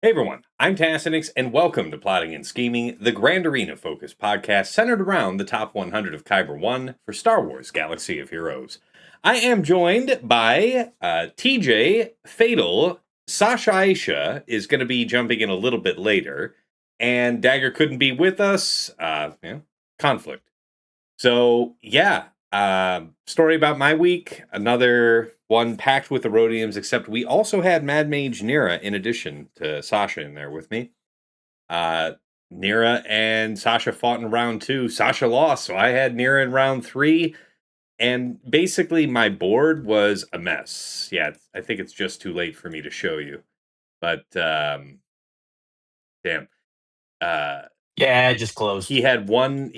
Hey everyone, I'm Tassenix, and welcome to Plotting and Scheming, the Grand Arena focused podcast centered around the top 100 of Kyber 1 for Star Wars Galaxy of Heroes. I am joined by TJ, Fatal, Sasha Aisha is going to be jumping in a little bit later, and Dagger couldn't be with us. Conflict. So, story about my week. Another one packed with Erodiums, except we also had Mad Mage Nira in addition to Sasha in there with me. Nira and Sasha fought in round 2. Sasha lost, so I had Nira in round 3. And basically, my board was a mess. Yeah, I think it's just too late for me to show you. But, damn. Yeah, just closed. He had one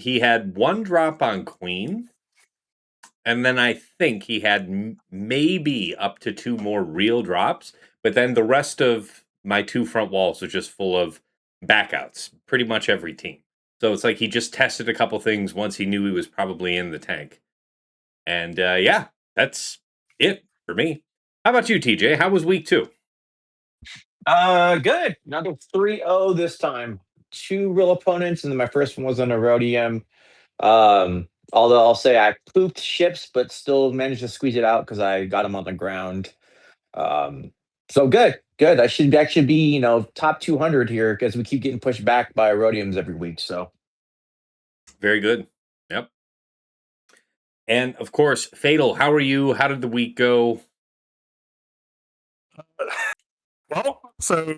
drop on Queen, and then I think he had maybe up to 2 more real drops, but then the rest of my 2 front walls are just full of backouts, pretty much every team. So it's like he just tested a couple things once he knew he was probably in the tank. And that's it for me. How about you, TJ? How was week 2? Good. Another 3-0 this time. 2 real opponents, and then my first one was on Erodium. Although I'll say I pooped ships, but still managed to squeeze it out because I got them on the ground. So good, good. I should actually be, top 200 here because we keep getting pushed back by Erodiums every week. So Very good. Yep. And of course, Fatal, how are you? How did the week go? So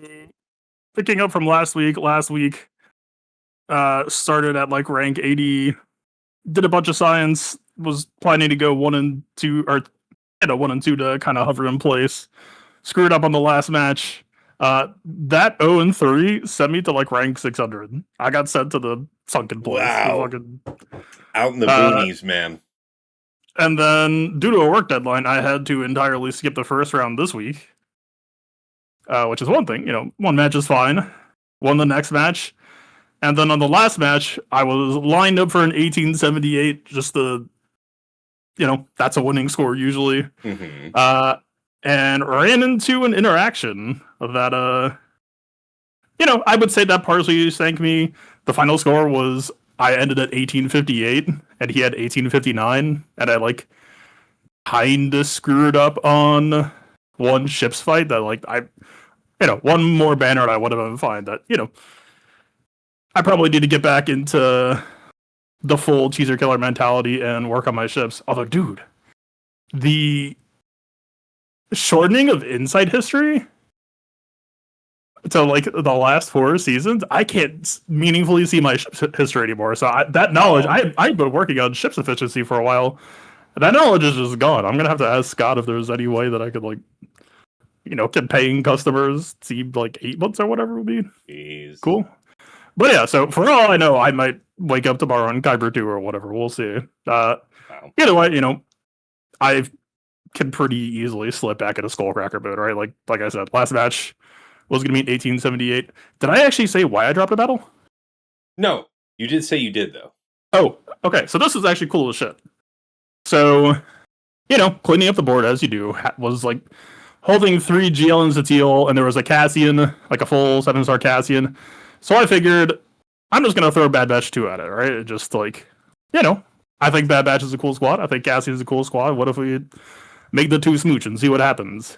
picking up from last week started at like rank 80, did a bunch of science, was planning to go 1 and 2, or 1 and 2 to kind of hover in place. Screwed up on the last match. That 0 and 3 sent me to like rank 600. I got sent to the sunken place. Wow. Out in the boonies, man. And then, due to a work deadline, I had to entirely skip the first round this week. Which is one thing, one match is fine. Won the next match. And then on the last match, I was lined up for an 1878, just the, that's a winning score usually. Mm-hmm. And ran into an interaction that, I would say that partially sank me. The final score was I ended at 1858 and he had 1859, and I like kind of screwed up on one ship's fight that one more banner and I would have been fine. That, I probably need to get back into the full teaser killer mentality and work on my ships. Although, dude, the shortening of Insight history to like the last 4 seasons, I can't meaningfully see my ship's history anymore. So that knowledge, I've been working on ship's efficiency for a while. That knowledge is just gone. I'm gonna have to ask Scott if there's any way that I could get paying customers see like 8 months or whatever would be. Jeez. Cool. But yeah, so for all I know, I might wake up tomorrow on Kyber 2 or whatever. We'll see. Wow. Either way, I can pretty easily slip back into Skullcracker mode, right? Like I said, last match was going to be 1878. Did I actually say why I dropped a battle? No, you did say you did, though. Oh, okay. So this is actually cool as shit. So, cleaning up the board as you do was like holding 3 GL and Zatil, and there was a Cassian, like a full 7-star Cassian. So I figured I'm just going to throw Bad Batch 2 at it, right? It just like, I think Bad Batch is a cool squad. I think Cassian is a cool squad. What if we make the 2 smooch and see what happens?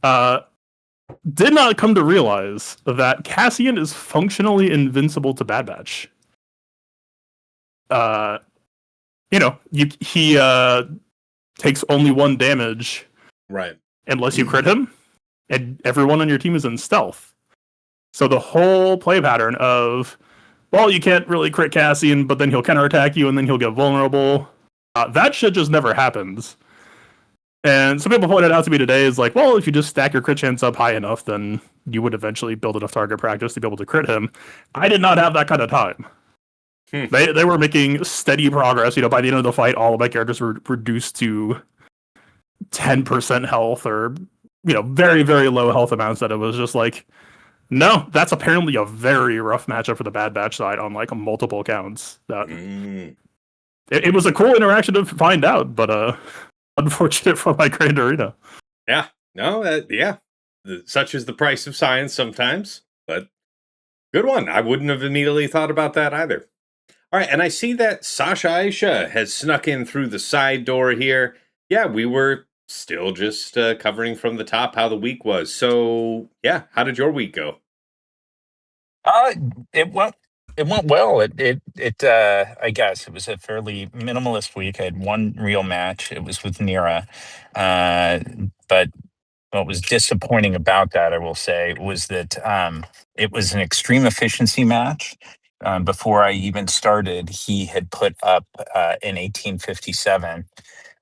Did not come to realize that Cassian is functionally invincible to Bad Batch. He takes only 1 damage, right? Unless you crit him, and everyone on your team is in stealth. So the whole play pattern of, well, you can't really crit Cassian, but then he'll counterattack you, and then he'll get vulnerable. That shit just never happens. And some people pointed out to me today is like, well, if you just stack your crit chance up high enough, then you would eventually build enough target practice to be able to crit him. I did not have that kind of time. They were making steady progress. By the end of the fight, all of my characters were reduced to 10% health or, very, very low health amounts that it was just like, no, that's apparently a very rough matchup for the Bad Batch side on like multiple counts. It was a cool interaction to find out, but unfortunate for my Grand Arena. Yeah. No, yeah. such is the price of science sometimes, but good one. I wouldn't have immediately thought about that either. All right, and I see that Sasha Aisha has snuck in through the side door here. Yeah, we were still just covering from the top how the week was. So, yeah, how did your week go? Uh, it went well. I guess it was a fairly minimalist week. I had one real match. It was with Nira. But what was disappointing about that, I will say, was that it was an extreme efficiency match. Before I even started, he had put up an 1857.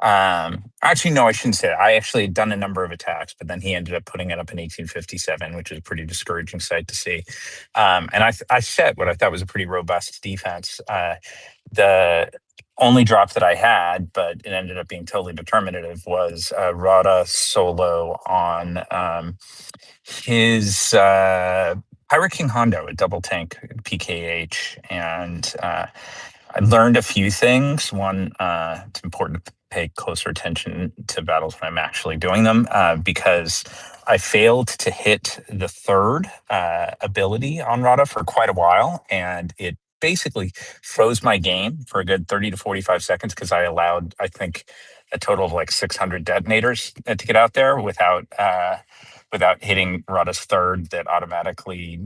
Actually, no, I shouldn't say that. I actually had done a number of attacks, but then he ended up putting it up in 1857, which is a pretty discouraging sight to see. And I set what I thought was a pretty robust defense. The only drop that I had, but it ended up being totally determinative, was Rada solo on his Pirate King Hondo, a double tank PKH. And I learned a few things. One, it's important to pay closer attention to battles when I'm actually doing them, because I failed to hit the third ability on Rada for quite a while, and it basically froze my game for a good 30 to 45 seconds because I allowed, I think, a total of like 600 detonators to get out there without hitting Rada's third that automatically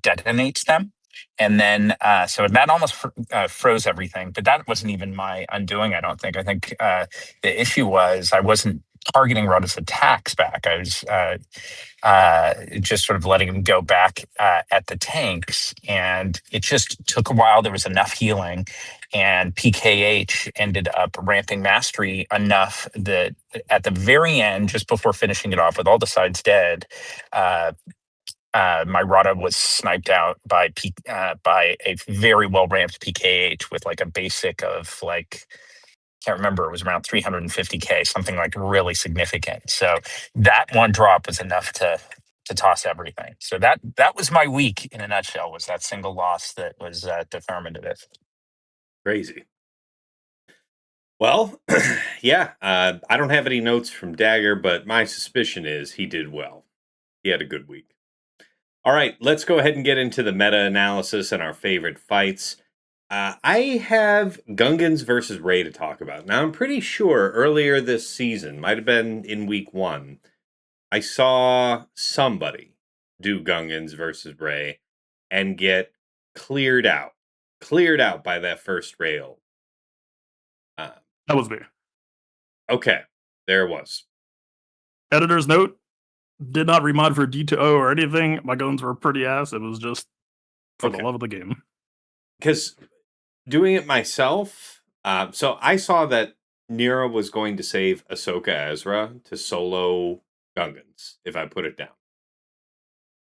detonates them. And then, so that almost froze everything, but that wasn't even my undoing, I don't think. I think the issue was I wasn't targeting Rada's attacks back. I was just sort of letting him go back at the tanks. And it just took a while. There was enough healing. And PKH ended up ramping mastery enough that at the very end, just before finishing it off with all the sides dead, my Rada was sniped out by a very well ramped PKH with like a basic of like, can't remember, it was around 350k, something like really significant. So that one drop was enough to toss everything. So that was my week in a nutshell, was that single loss that was determinative. Crazy. Well, yeah, I don't have any notes from Dagger, but my suspicion is he did well. He had a good week. All right, let's go ahead and get into the meta analysis and our favorite fights. I have Gungans versus Ray to talk about. Now, I'm pretty sure earlier this season, might have been in week 1, I saw somebody do Gungans versus Ray and get cleared out by that first rail. That was me. Okay, there it was. Editor's note: did not remod for D2O or anything. My guns were pretty ass. It was just for the love of the game. Because doing it myself, so I saw that Nira was going to save Ahsoka Ezra to solo Gungans if I put it down.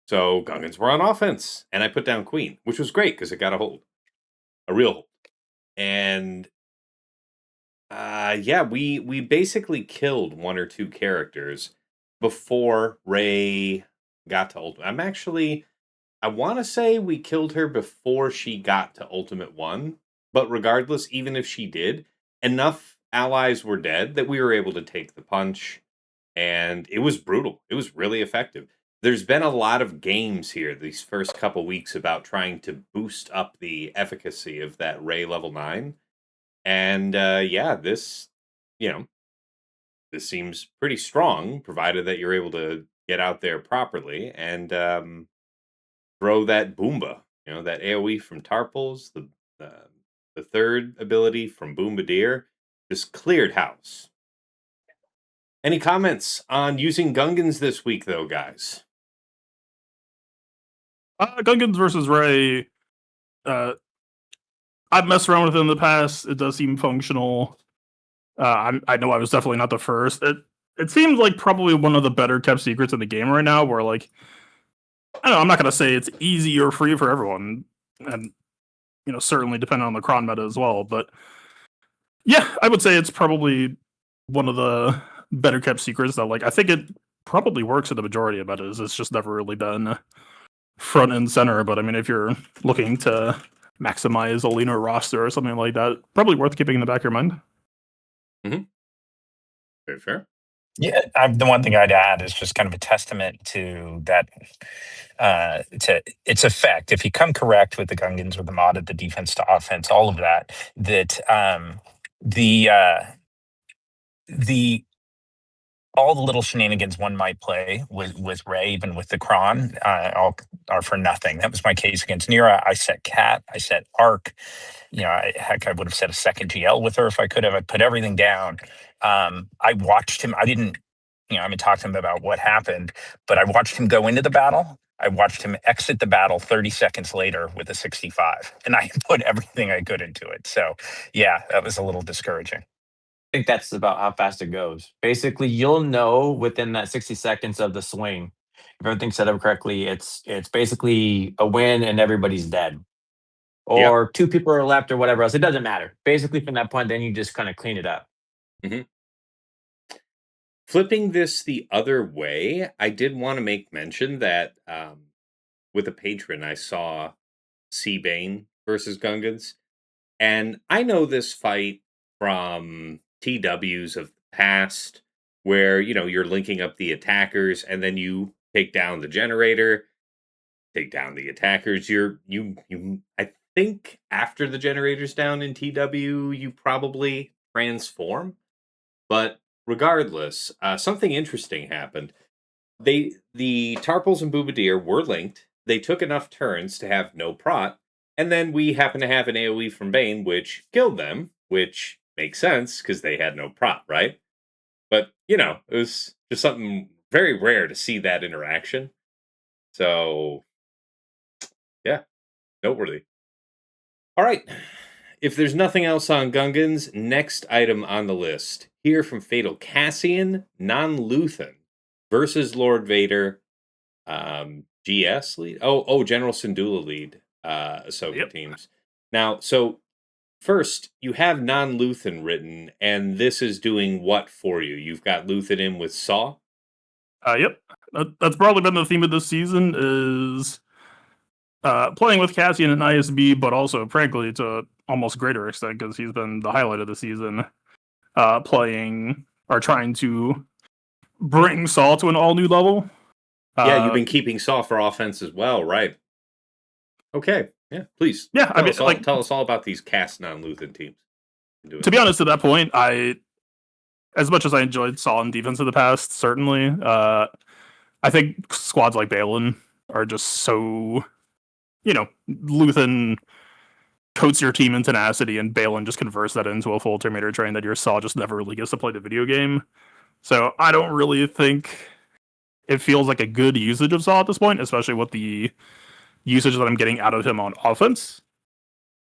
So Gungans were on offense, and I put down Queen, which was great because it got a real hold. And yeah, we basically killed one or two characters before Rey got to Ultimate. I want to say we killed her before she got to Ultimate 1, but regardless, even if she did, enough allies were dead that we were able to take the punch, and it was brutal. It was really effective. There's been a lot of games here these first couple weeks about trying to boost up the efficacy of that Rey level 9. And yeah, this seems pretty strong, provided that you're able to get out there properly and throw that Boomba, that AoE from Tarpals, the third ability from Boombadir, just cleared house. Any comments on using Gungans this week, though, guys? Gungans versus Ray. I've messed around with it in the past. It does seem functional. I know I was definitely not the first. It seems like probably one of the better kept secrets in the game right now, where like, I don't know, I'm not gonna say it's easy or free for everyone, and certainly depending on the cron meta as well. But yeah, I would say it's probably one of the better kept secrets that, like, I think it probably works in the majority of metas. It's just never really been front and center. But I mean, if you're looking to maximize a leaner roster or something like that, probably worth keeping in the back of your mind. Mm-hmm. Very fair. Yeah, the one thing I'd add is just kind of a testament to that, to its effect. If you come correct with the Gungans or the mod of the defense to offense, all of that, that the all the little shenanigans one might play with Ray, even with the Kron, all are for nothing. That was my case against Nira. I set Cat, I set Arc. Heck, I would have set a second GL with her if I could have. I put everything down. I watched him. I didn't, I haven't talked to him about what happened, but I watched him go into the battle. I watched him exit the battle 30 seconds later with a 65, and I put everything I could into it. So, yeah, that was a little discouraging. I think that's about how fast it goes. Basically, you'll know within that 60 seconds of the swing, if everything's set up correctly, it's basically a win and everybody's dead. Yeah. Or two people are left or whatever else. It doesn't matter. Basically, from that point, then you just kind of clean it up. Mm-hmm. Flipping this the other way, I did want to make mention that with a patron, I saw Seabane versus Gungans. And I know this fight from TWs of the past where, you're linking up the attackers and then you take down the generator, take down the attackers. I think after the generator's down in TW, you probably transform. But regardless, something interesting happened. The Tarpals and Boobadir were linked. They took enough turns to have no prot, and then we happen to have an AoE from Bane, which killed them, which makes sense because they had no prot, right? But it was just something very rare to see that interaction. So, yeah, noteworthy. All right. If there's nothing else on Gungans, next item on the list. Here from Fatal Cassian, Non-Luthen versus Lord Vader, GS lead. General Syndulla lead, Ahsoka teams. Now, so first, you have Non-Luthen written, and this is doing what for you? You've got Luthen in with Saw? Yep. That's probably been the theme of this season is playing with Cassian and ISB, but also, frankly, to almost greater extent, because he's been the highlight of the season, playing or trying to bring Saul to an all-new level. Yeah, you've been keeping Saw for offense as well, right? Okay, yeah, please. Yeah, tell us all about these cast non-Luthen teams. To be honest, at that point, as much as I enjoyed Saul in defense in the past, certainly, I think squads like Balin are just so, Luthen coats your team in tenacity, and Balin just converts that into a full Terminator train that your Saw just never really gets to play the video game. So I don't really think it feels like a good usage of Saw at this point, especially with the usage that I'm getting out of him on offense.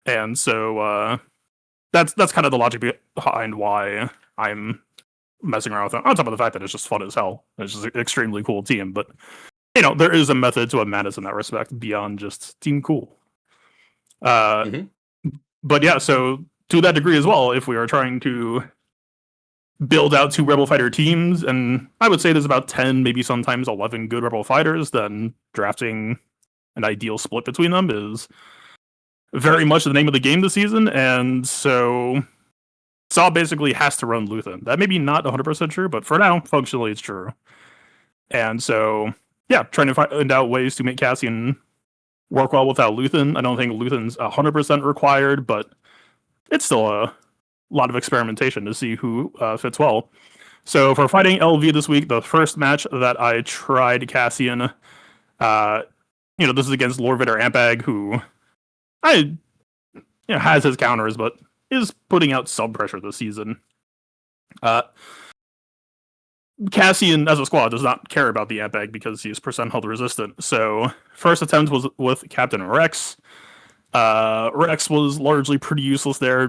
And so that's kind of the logic behind why I'm messing around with him. On top of the fact that it's just fun as hell. It's just an extremely cool team. But, there is a method to a madness in that respect beyond just team cool. But yeah, so to that degree as well, if we are trying to build out two Rebel Fighter teams, and I would say there's about 10, maybe sometimes 11 good Rebel Fighters, then drafting an ideal split between them is very much the name of the game this season, and so Saw basically has to run Luthen. That may be not 100% true, but for now, functionally it's true. And so, yeah, trying to find out ways to make Cassian work well without Luthen. I don't think Luthen's 100% required, but it's still a lot of experimentation to see who fits well. So for fighting LV this week, the first match that I tried Cassian, this is against Lord Vader Ampag, who has his counters, but is putting out some pressure this season. Cassian, as a squad, does not care about the Ampag because he's percent health resistant. So first attempt was with Captain Rex. Rex was largely pretty useless there,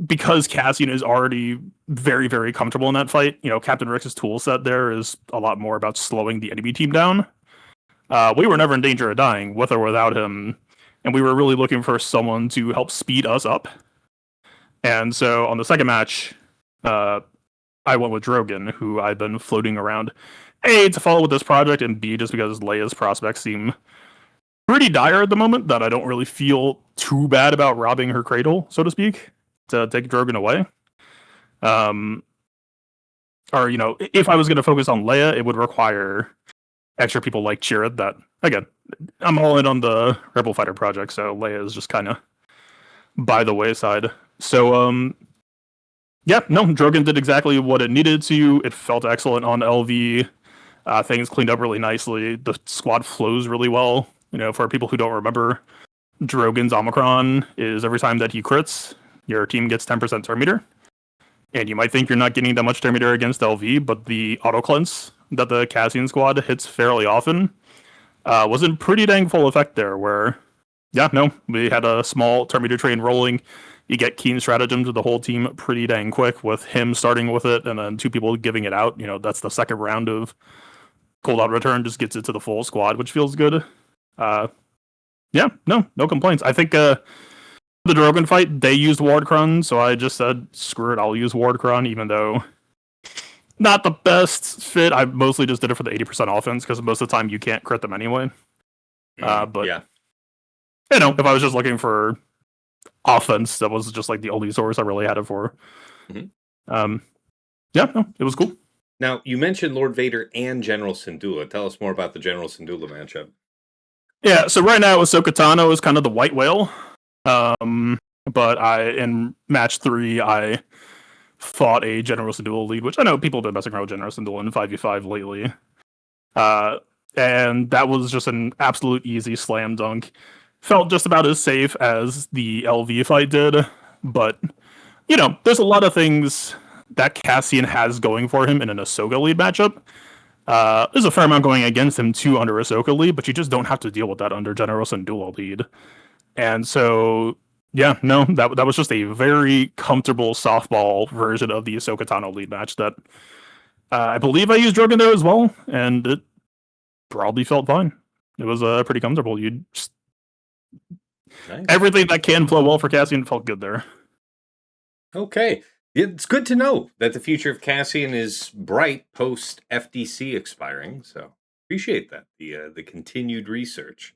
because Cassian is already very, very comfortable in that fight. Captain Rex's tool set there is a lot more about slowing the enemy team down. We were never in danger of dying, with or without him, and we were really looking for someone to help speed us up. And so on the second match, I went with Drogon, who I've been floating around, A, to follow with this project, and B, just because Leia's prospects seem pretty dire at the moment, that I don't really feel too bad about robbing her cradle, so to speak, to take Drogon away. or if I was going to focus on Leia, it would require extra people like Chirrut. That again, I'm all in on the Rebel Fighter project, so Leia is just kind of by the wayside. So yeah, no, Drogon did exactly what it needed to. It felt excellent on LV. Things cleaned up really nicely. The squad flows really well. For people who don't remember, Drogon's Omicron is every time that he crits, your team gets 10% turn meter. And you might think you're not getting that much turn meter against LV, but the auto cleanse that the Cassian squad hits fairly often was in pretty dang full effect there, where, yeah, no, we had a small turn meter train rolling. You get keen stratagem to the whole team pretty dang quick, with him starting with it and then two people giving it out. That's the second round of cooldown return, just gets it to the full squad, which feels good. Yeah, no complaints. I think the Drogon fight, they used Wardcrun, so I just said, screw it, I'll use Wardcrun, even though not the best fit. I mostly just did it for the 80% offense, because most of the time you can't crit them anyway. But, yeah. If I was just looking for offense, that was just like the only source I really had it for. Yeah, no, it was cool. Now, you mentioned Lord Vader and General Syndulla. Tell us more about the General Syndulla matchup. Yeah, so right now Ahsoka Tano is kind of the white whale. But in match 3, I fought a General Syndulla lead, which I know people have been messing around with General Syndulla in 5v5 lately. And that was just an absolute easy slam dunk. Felt just about as safe as the LV fight did, but there's a lot of things that Cassian has going for him in an Ahsoka lead matchup. There's a fair amount going against him too under Ahsoka lead, but you just don't have to deal with that under General Syndulla lead. And so, yeah, no, that was just a very comfortable softball version of the Ahsoka Tano lead match that I believe I used Drogon there as well, and it probably felt fine. It was pretty comfortable. You just Nice. Everything that can flow well for Cassian felt good there. Okay. It's good to know that the future of Cassian is bright post FDC expiring, so appreciate that, the continued research.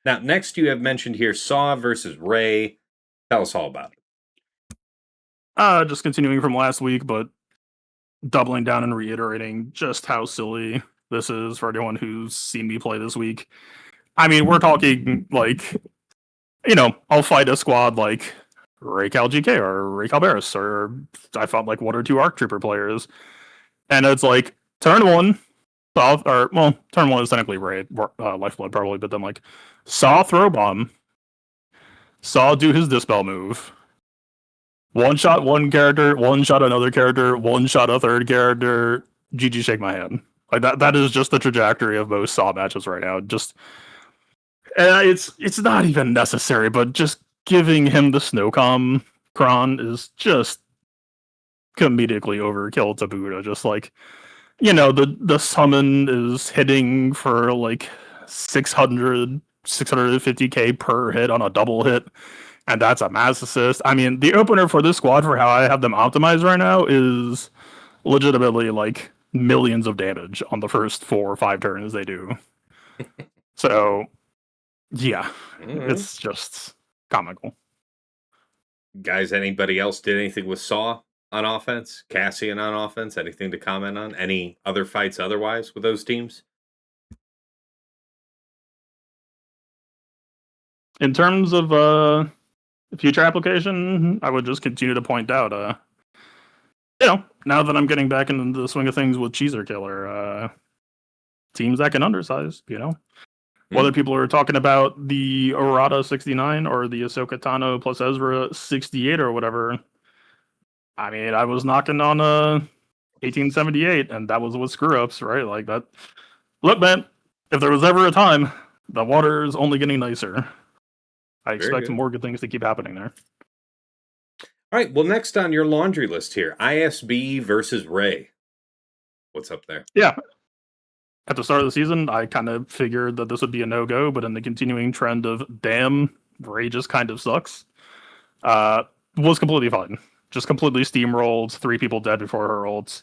Now, next you have mentioned here Saw versus Rey. Tell us all about it. Just continuing from last week, but doubling down and reiterating just how silly this is for anyone who's seen me play this week. I mean, we're talking like, I'll fight a squad like Ray Cal GK or Ray Cal Barris, or I fought like 1 or 2 ARC Trooper players. And it's like, turn 1, turn 1 is technically Ray, Lifeblood probably, but then like, Saw throw bomb, Saw do his Dispel move, one shot one character, one shot another character, one shot a third character, GG shake my hand. Like that is just the trajectory of most Saw matches right now. Just it's not even necessary, but just giving him the Snowcom Kron is just comedically overkill to Buddha. Just like, the summon is hitting for like 650k per hit on a double hit, and that's a mass assist. I mean, the opener for this squad, for how I have them optimized right now, is legitimately like millions of damage on the first 4 or 5 turns they do. So, yeah, it's just comical. Guys, anybody else did anything with Saw on offense? Cassian on offense? Anything to comment on? Any other fights otherwise with those teams? In terms of future application, I would just continue to point out, now that I'm getting back into the swing of things with Cheeser Killer, teams that can undersize, whether people are talking about the Arata 69 or the Ahsoka Tano plus Ezra 68 or whatever. I mean, I was knocking on 1878, and that was with screw ups, right? Like that. Look, man, if there was ever a time, the water is only getting nicer. I expect more good things to keep happening there. All right. Well, next on your laundry list here, ISB versus Rey. What's up there? Yeah. At the start of the season, I kind of figured that this would be a no-go, but in the continuing trend of, damn, Rey just kind of sucks, was completely fine. Just completely steamrolled, 3 people dead before her ults.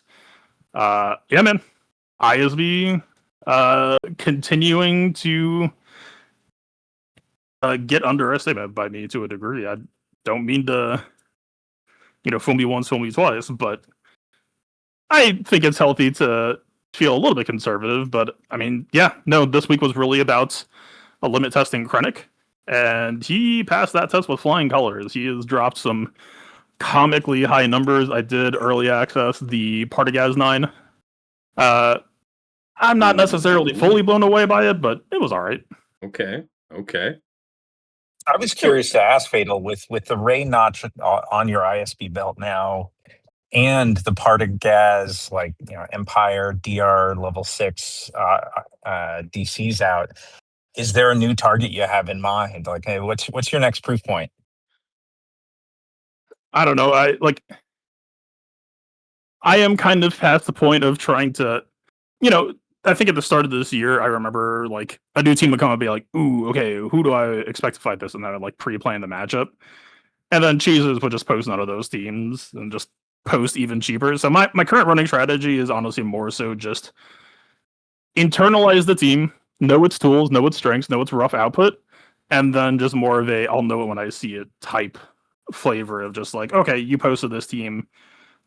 Yeah, man. ISB continuing to get underestimated by me to a degree. I don't mean to, fool me once, fool me twice, but I think it's healthy to feel a little bit conservative, but I mean, yeah, no, this week was really about a limit testing Krennic, and he passed that test with flying colors. He has dropped some comically high numbers. I did early access the Partagaz 9. I'm not necessarily fully blown away by it, but it was all right. Okay. I was curious to ask Fatal with the Ray notch on your ISB belt now, and the part of Gaz like Empire DR level 6 DCs out. Is there a new target you have in mind? Like, hey, what's your next proof point? I don't know. I am kind of past the point of trying to, I think at the start of this year, I remember like a new team would come and be like, "Ooh, okay, who do I expect to fight this?" And then I'd like pre-plan the matchup, and then Cheeses would just post none of those teams and just post even cheaper. So my current running strategy is honestly more so just internalize the team, know its tools, know its strengths, know its rough output, and then just more of a I'll know it when I see it type flavor of just like, okay, you posted this team.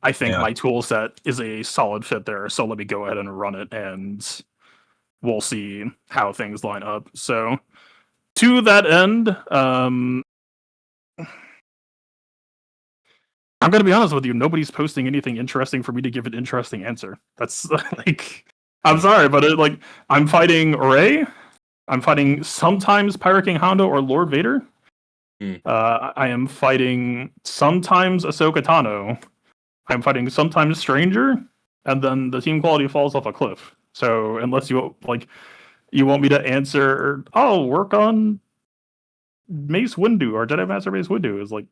I think my tool set is a solid fit there, so let me go ahead and run it, and we'll see how things line up. So, to that end, I'm going to be honest with you. Nobody's posting anything interesting for me to give an interesting answer. That's like, I'm sorry, but I'm fighting Ray. I'm fighting sometimes Pirate King Hondo or Lord Vader. I am fighting sometimes Ahsoka Tano. I'm fighting sometimes Stranger, and then the team quality falls off a cliff. So unless you want me to answer, I'll work on Mace Windu or Jedi Master Mace Windu, is like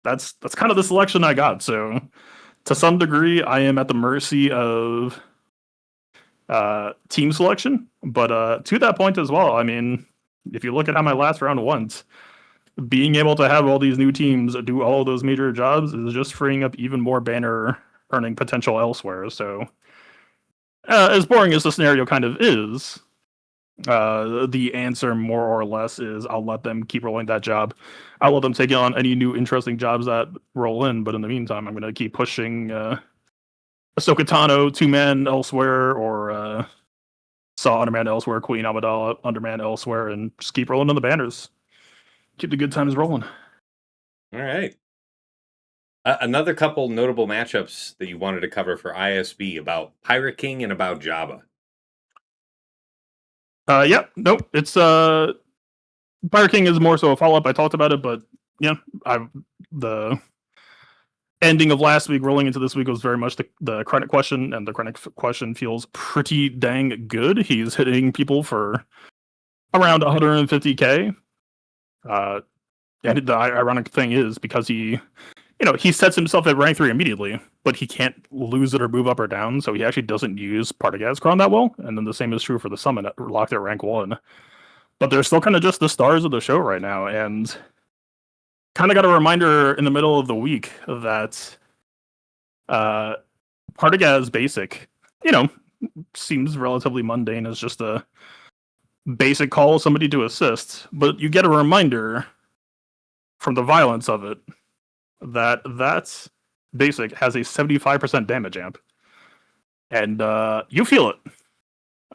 that's kind of the selection I got. So to some degree, I am at the mercy of team selection. But to that point as well, I mean, if you look at how my last round went, being able to have all these new teams do all of those major jobs is just freeing up even more banner earning potential elsewhere. So, as boring as the scenario kind of is, the answer more or less is I'll let them keep rolling that job. I'll let them take on any new interesting jobs that roll in. But in the meantime, I'm going to keep pushing Ahsoka Tano, 2-man elsewhere, or Saw Underman elsewhere, Queen Amidala Underman elsewhere, and just keep rolling on the banners. Keep the good times rolling. All right. Another couple notable matchups that you wanted to cover for ISB about Pirate King and about Jabba. Nope. It's Pirate King is more so a follow up. I talked about it, but yeah, the ending of last week rolling into this week was very much the Krennic question, and the Krennic question feels pretty dang good. He's hitting people for around 150k. And the ironic thing is because he sets himself at rank 3 immediately, but he can't lose it or move up or down, so he actually doesn't use Partagaz Crown that well. And then the same is true for the Summon locked at rank 1. But they're still kind of just the stars of the show right now, and kind of got a reminder in the middle of the week that Partagaz basic, seems relatively mundane as just a basic call somebody to assist, but you get a reminder from the violence of it that basic has a 75% damage amp, and you feel it.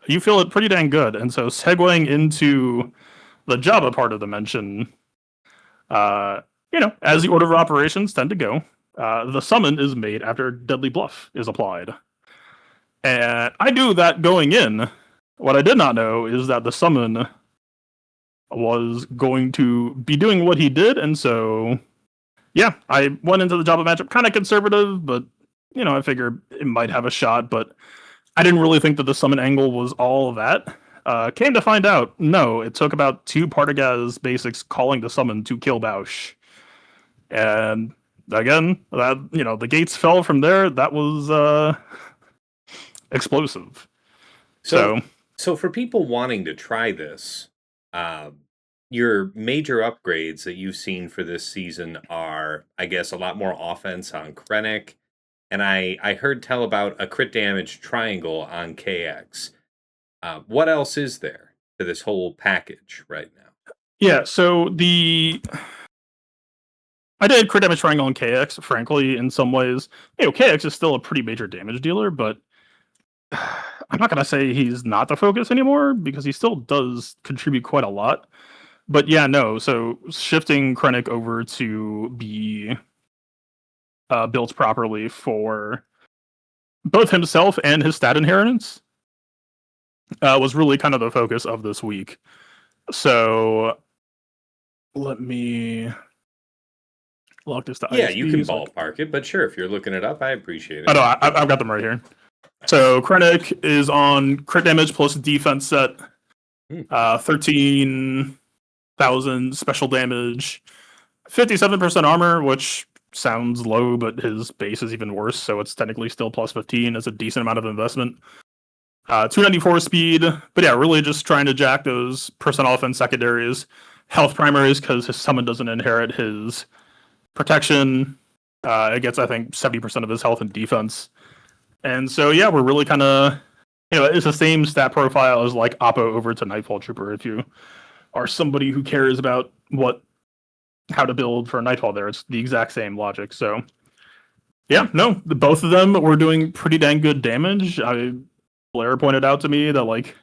You feel it pretty dang good. And so segueing into the Jabba part of the mention, as the order of operations tend to go, the summon is made after Deadly Bluff is applied. And I knew that going in. What I did not know is that the summon was going to be doing what he did, and so yeah, I went into the Jabba matchup kind of conservative, but I figured it might have a shot, but I didn't really think that the summon angle was all that. Came to find out, no, it took about 2 Partagaz basics calling the summon to kill Bausch. And again, that the gates fell from there. That was explosive. So for people wanting to try this, your major upgrades that you've seen for this season are, I guess, a lot more offense on Krennic, and I heard tell about a crit damage triangle on KX. What else is there to this whole package right now? Yeah, so the I did crit damage triangle on KX, frankly, in some ways. KX is still a pretty major damage dealer, but I'm not going to say he's not the focus anymore because he still does contribute quite a lot. But yeah, no. So shifting Krennic over to be built properly for both himself and his stat inheritance was really kind of the focus of this week. So let me log this to Yeah, ISB, you can so ballpark it, but sure, if you're looking it up, I appreciate it. Oh no, I've got them right here. So Krennic is on crit damage plus defense set, 13,000 special damage, 57% armor, which sounds low, but his base is even worse, so it's technically still plus 15. It's a decent amount of investment. 294 speed, but yeah, really just trying to jack those percent offense secondaries, health primaries, because his summon doesn't inherit his protection. It gets, I think, 70% of his health and defense. And so, yeah, we're really kind of, it's the same stat profile as like Oppo over to Nightfall Trooper. If you are somebody who cares about how to build for Nightfall there, it's the exact same logic. So, yeah, no, both of them were doing pretty dang good damage. Blair pointed out to me that, like,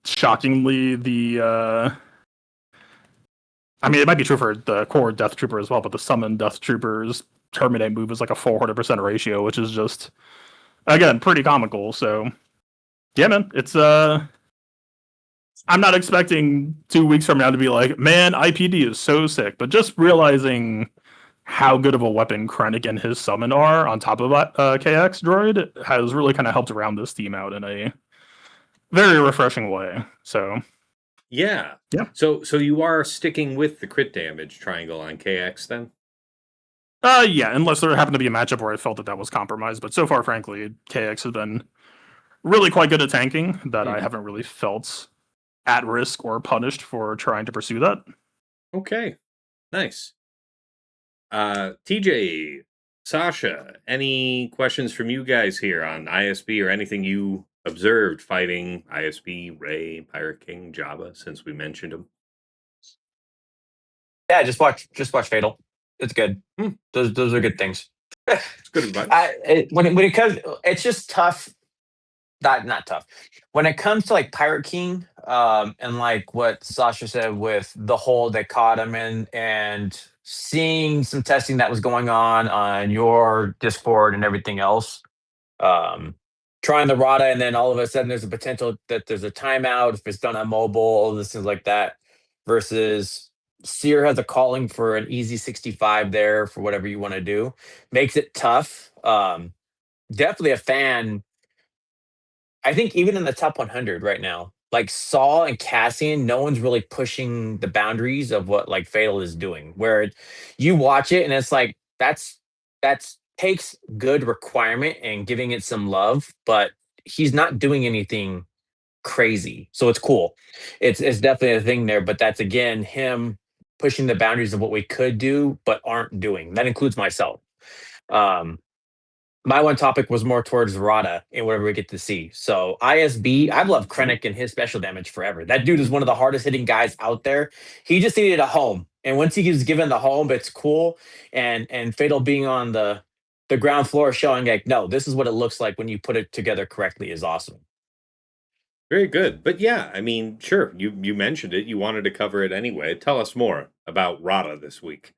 shockingly, it might be true for the core Death Trooper as well, but the summon Death Trooper's Terminate move is like a 400% ratio, which is just, again, pretty comical. So, yeah, man, it's, I'm not expecting 2 weeks from now to be like, man, IPD is so sick, but just realizing how good of a weapon Krennic and his summon are on top of KX droid has really kind of helped round this team out in a very refreshing way. So yeah. So you are sticking with the crit damage triangle on KX then? Yeah, unless there happened to be a matchup where I felt that was compromised. But so far, frankly, KX has been really quite good at tanking that I haven't really felt at risk or punished for trying to pursue that. Okay, nice. TJ, Sasha, any questions from you guys here on ISB or anything you observed fighting ISB, Ray, Pirate King, Jabba, since we mentioned him? Yeah, just watch Fatal. It's good. Those are good things. It's good advice. When it comes, it's just tough. Not tough. When it comes to like Pirate King, and like what Sasha said with the hole that caught him in, and seeing some testing that was going on your Discord and everything else, trying the Rada, and then all of a sudden there's a potential that there's a timeout if it's done on mobile, all these things like that, versus Seer has a calling for an easy 65 there for whatever you want to do. Makes it tough. Definitely a fan. I think even in the top 100 right now, like Saul and Cassian, no one's really pushing the boundaries of what like Fatal is doing. Where you watch it and it's like that's takes good requirement and giving it some love, but he's not doing anything crazy. So it's cool. It's definitely a thing there, but that's again him pushing the boundaries of what we could do but aren't doing. That includes myself. Um, my one topic was more towards Rada and whatever we get to see. So ISB, I've loved Krennic and his special damage forever. That dude is one of the hardest hitting guys out there. He just needed a home. And once he was given the home, it's cool. And Fatal being on the ground floor showing like, no, this is what it looks like when you put it together correctly is awesome. Very good. But yeah, I mean, sure, you mentioned it. You wanted to cover it anyway. Tell us more about Rada this week.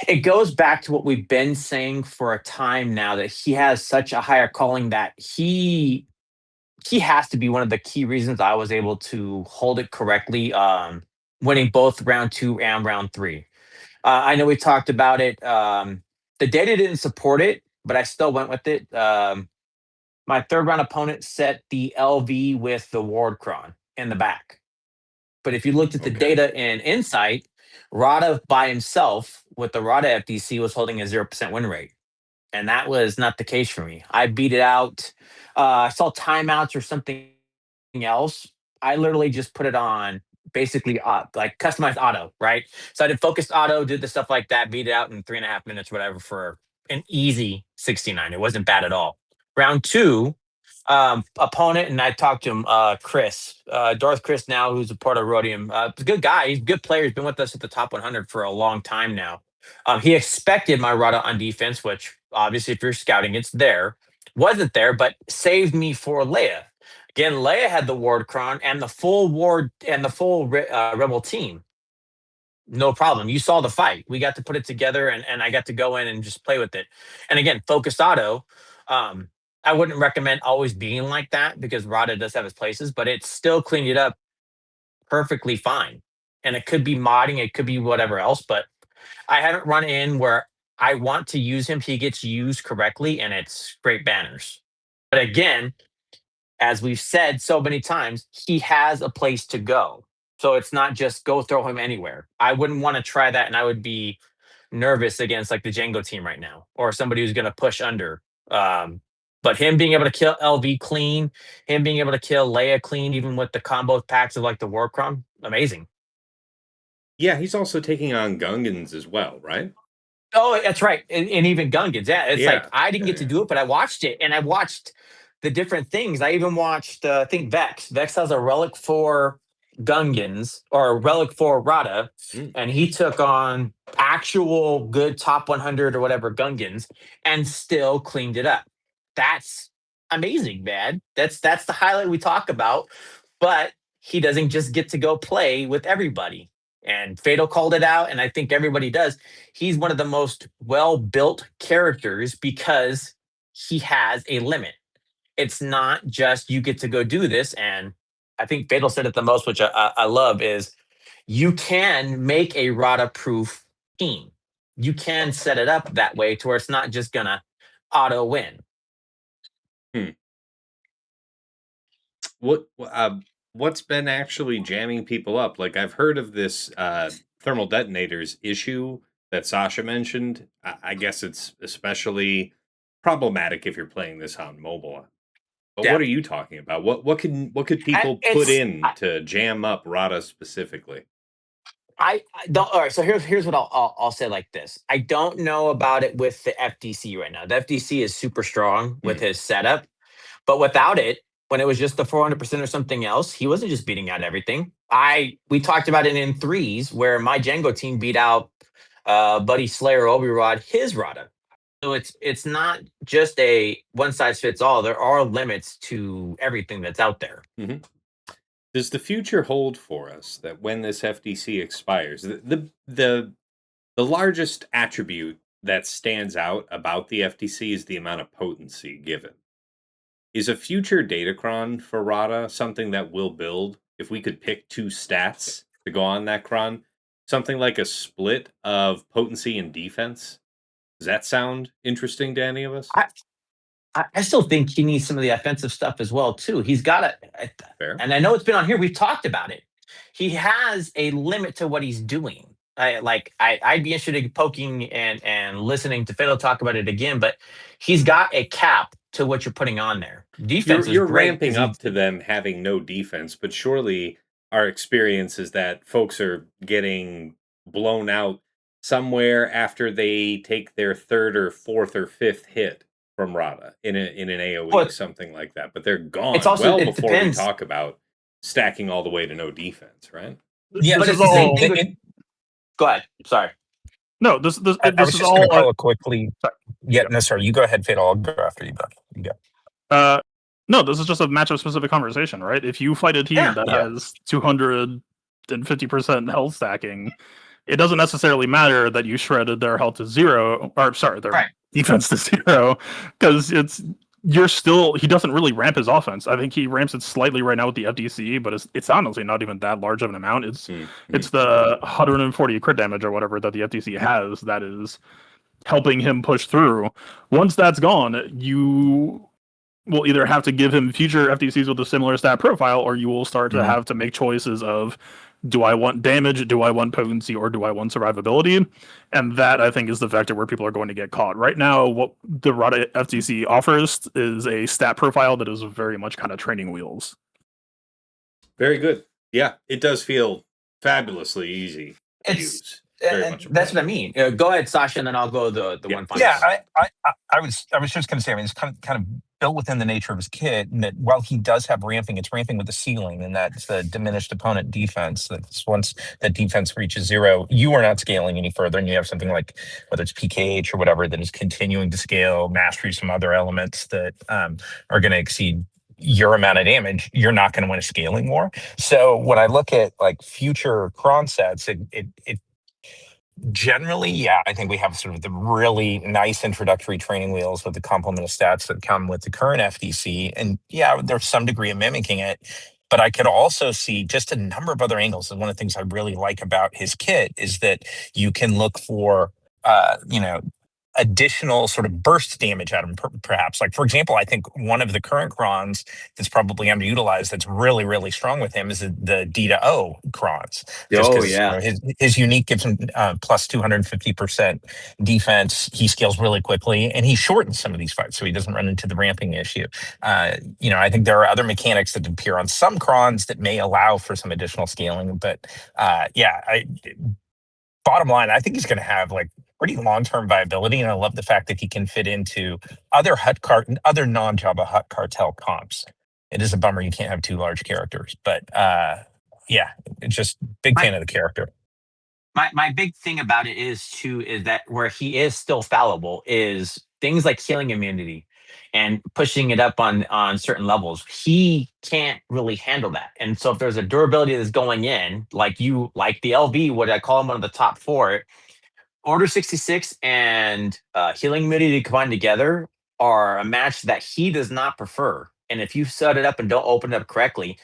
It goes back to what we've been saying for a time now, that he has such a higher calling that he has to be one of the key reasons I was able to hold it correctly, winning both round 2 and round 3. I know we talked about it. The data didn't support it, but I still went with it. My third round opponent set the LV with the Ward Cron in the back. But if you looked at the data in Insight, Rada by himself with the Rada FDC was holding a 0% win rate. And that was not the case for me. I beat it out. I saw timeouts or something else. I literally just put it on basically like customized auto, right? So I did focused auto, did the stuff like that, beat it out in 3.5 minutes, whatever, for an easy 69. It wasn't bad at all. Round 2, opponent, and I talked to him, Chris, Darth Chris now, who's a part of Rhodium. He's a good guy. He's a good player. He's been with us at the top 100 for a long time now. He expected my Rada on defense, which obviously, if you're scouting, it's there. Wasn't there, but saved me for Leia. Again, Leia had the Ward Cron and the full Ward and the full Rebel team. No problem. You saw the fight. We got to put it together, and I got to go in and just play with it. And again, focused auto. I wouldn't recommend always being like that because Rada does have its places, but it still cleaned it up perfectly fine. And it could be modding, it could be whatever else, but I haven't run in where I want to use him. He gets used correctly, and it's great banners. But again, as we've said so many times, he has a place to go. So it's not just go throw him anywhere. I wouldn't want to try that, and I would be nervous against like the Django team right now, or somebody who's going to push under. But him being able to kill LV clean, him being able to kill Leia clean, even with the combo packs of like the Warcrum, amazing. Yeah, he's also taking on Gungans as well, right? Oh, that's right. And even Gungans. Yeah, it's Yeah, like I didn't get to do it, but I watched it, and I watched the different things. I even watched, I think Vex. Vex has a relic for Gungans or a relic for Rada, and he took on actual good top 100 or whatever Gungans and still cleaned it up. That's amazing, man. That's the highlight we talk about, but he doesn't just get to go play with everybody. And Fatal called it out, and I think everybody does. He's one of the most well-built characters because he has a limit. It's not just you get to go do this. And I think Fatal said it the most, which I love, is you can make a Rada-proof team. You can set it up that way to where it's not just gonna auto win. What's been actually jamming people up? Like, I've heard of this thermal detonators issue that Sasha mentioned. I guess it's especially problematic if you're playing this on mobile. But Yeah. what are you talking about? What could people put in to jam up Rada specifically? I don't. All right, so here's what I'll say like this. I don't know about it with the FDC right now. The FDC is super strong with his setup, but without it, when it was just the 400% or something else, he wasn't just beating out everything. We talked about it in threes where my Django team beat out Buddy Slayer Obi Rod his Rada. So it's not just a one size fits all. There are limits to everything that's out there. Mm-hmm. Does the future hold for us that when this FDC expires, the largest attribute that stands out about the FDC is the amount of potency given? Is a future Datacron for Rada something that will build if we could pick two stats to go on that cron? Something like a split of potency and defense? Does that sound interesting to any of us? I still think he needs some of the offensive stuff as well too. He's got and I know it's been on here. We've talked about it. He has a limit to what he's doing. I'd be interested in poking and listening to Fatal talk about it again, but he's got a cap to what you're putting on there. Defense you're is great ramping up to them having no defense, but surely our experience is that folks are getting blown out somewhere after they take their third or fourth or fifth hit from Rada in an AoE, something like that. But they're gone before we talk about stacking all the way to no defense, right? Yeah, but it's the same thing. Go ahead. Sorry. No, this I was is just all. going to call it quickly. Yeah, no, sorry. You go ahead, Fatal. I'll go after you, Buck. You go. No, this is just a matchup specific conversation, right? If you fight a team that has 250% health stacking, it doesn't necessarily matter that you shredded their health to zero, or sorry, their defense to zero, because he doesn't really ramp his offense. I think he ramps it slightly right now with the FDC, but it's honestly not even that large of an amount. It's the 140 crit damage or whatever that the FDC has that is helping him push through. Once that's gone, you will either have to give him future FDCs with a similar stat profile, or you will start to have to make choices of, do I want damage, do I want potency, or do I want survivability? And that, I think, is the vector where people are going to get caught. Right now, what the Rada FTC offers is a stat profile that is very much kind of training wheels. Very good. Yeah, it does feel fabulously easy to use. That's what I mean. Go ahead, Sasha, and then I'll go the one final. Yeah, I was just going to say, I mean, it's kind of built within the nature of his kit, and that while he does have ramping, it's ramping with the ceiling, and that's the diminished opponent defense. That's once that defense reaches 0, you are not scaling any further, and you have something like whether it's PKH or whatever that is continuing to scale, mastery, some other elements that are going to exceed your amount of damage. You're not going to win a scaling war. So when I look at like future cron sets, it generally, yeah, I think we have sort of the really nice introductory training wheels with the complement of stats that come with the current FDC. And yeah, there's some degree of mimicking it. But I could also see just a number of other angles. And one of the things I really like about his kit is that you can look for, additional sort of burst damage out of him, perhaps. Like, for example, I think one of the current crons that's probably underutilized that's really, really strong with him is the D to O crons. Just Oh because yeah. his unique gives him plus 250% defense. He scales really quickly, and he shortens some of these fights, so he doesn't run into the ramping issue. I think there are other mechanics that appear on some crons that may allow for some additional scaling. But bottom line, I think he's going to have like pretty long-term viability, and I love the fact that he can fit into other other non-Java Hut cartel comps. It is a bummer you can't have 2 large characters, but yeah, it's just big My fan of the character. my big thing about it is that where he is still fallible is things like healing immunity and pushing it up on certain levels. He can't really handle that. And so if there's a durability that's going in, like the LV, what I call him one of the top 4, Order 66 and Healing Immunity combined together are a match that he does not prefer. And if you set it up and don't open it up correctly,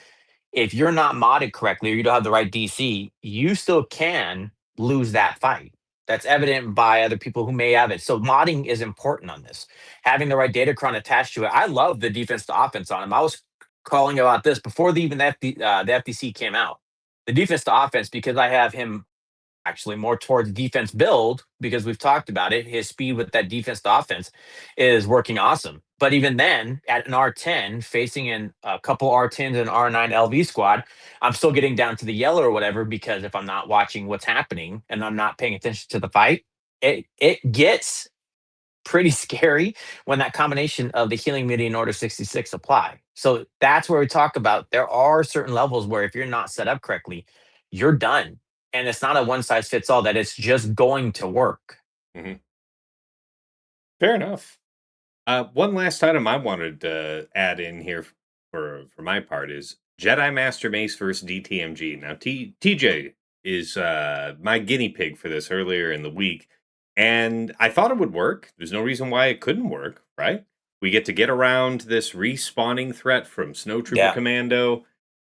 if you're not modded correctly or you don't have the right DC, you still can lose that fight. That's evident by other people who may have it. So modding is important on this. Having the right datacron attached to it. I love the defense to offense on him. I was calling about this before the FDC came out. The defense to offense, because I have him actually more towards defense build because we've talked about it. His speed with that defense to offense is working awesome. But even then, at an R10, facing in a couple R10s and R9 LV squad, I'm still getting down to the yellow or whatever because if I'm not watching what's happening and I'm not paying attention to the fight, it gets pretty scary when that combination of the healing immunity and order 66 apply. So that's where we talk about there are certain levels where if you're not set up correctly, you're done. And it's not a one size fits all that it's just going to work. Mhm. Fair enough. One last item I wanted to add in here for my part is Jedi Master Mace versus DTMG. Now, TJ is my guinea pig for this earlier in the week, and I thought it would work. There's no reason why it couldn't work, right? We get around this respawning threat from Snow Trooper Yeah. Commando,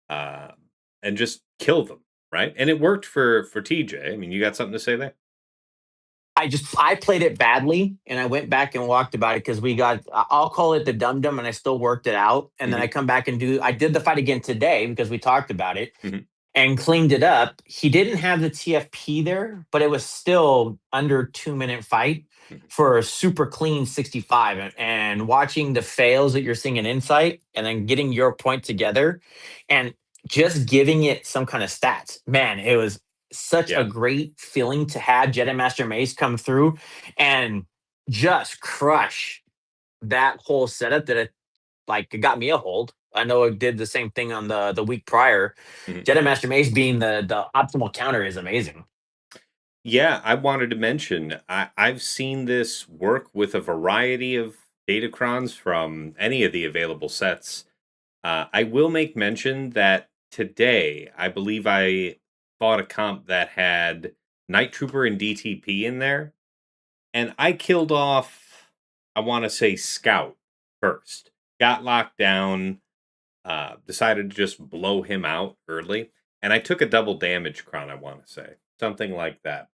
uh, and just kill them, right? And it worked for TJ. I mean, you got something to say there? I played it badly and I went back and walked about it because I'll call it the dum dum and I still worked it out. And then I come back and I did the fight again today because we talked about it Mhm. and cleaned it up. He didn't have the TFP there, but it was still under 2-minute fight Mhm. for a super clean 65. And watching the fails that you're seeing in Insight and then getting your point together and just giving it some kind of stats. Man, it was such a Yeah. great feeling to have Jedi Master Mace come through and just crush that whole setup that it got me a hold. I know it did the same thing on the week prior. Mhm. Jedi Master Mace being the optimal counter is amazing. Yeah, I wanted to mention I've seen this work with a variety of datacrons from any of the available sets. I will make mention that today I believe I fought a comp that had Night Trooper and DTP in there, and I killed off, I want to say, Scout first. Got locked down, decided to just blow him out early, and I took a double damage cron, I want to say. Something like that.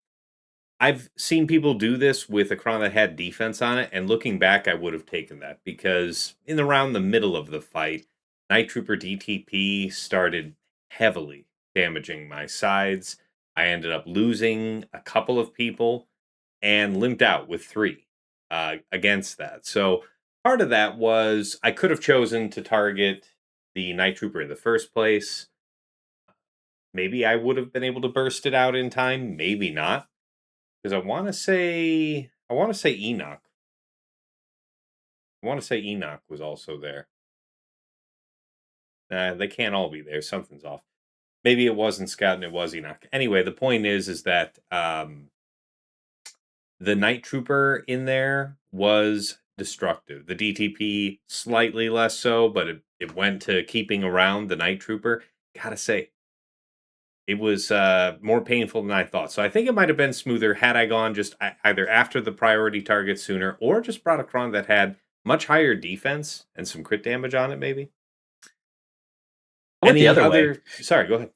I've seen people do this with a Chron that had defense on it, and looking back, I would have taken that because in around the middle of the fight, Night Trooper DTP started heavily damaging my sides. I ended up losing a couple of people and limped out with 3 against that. So part of that was I could have chosen to target the Night Trooper in the first place. Maybe I would have been able to burst it out in time, maybe not. Because I want to say Enoch. I want to say Enoch was also there. Nah, they can't all be there. Something's off. Maybe it wasn't Scout and it was Enoch. Anyway, the point is that the Night Trooper in there was destructive. The DTP slightly less so, but it went to keeping around the Night Trooper. Gotta say, it was more painful than I thought. So I think it might have been smoother had I gone just either after the priority target sooner or just brought a Kron that had much higher defense and some crit damage on it, maybe. I went the other way. Sorry, go ahead.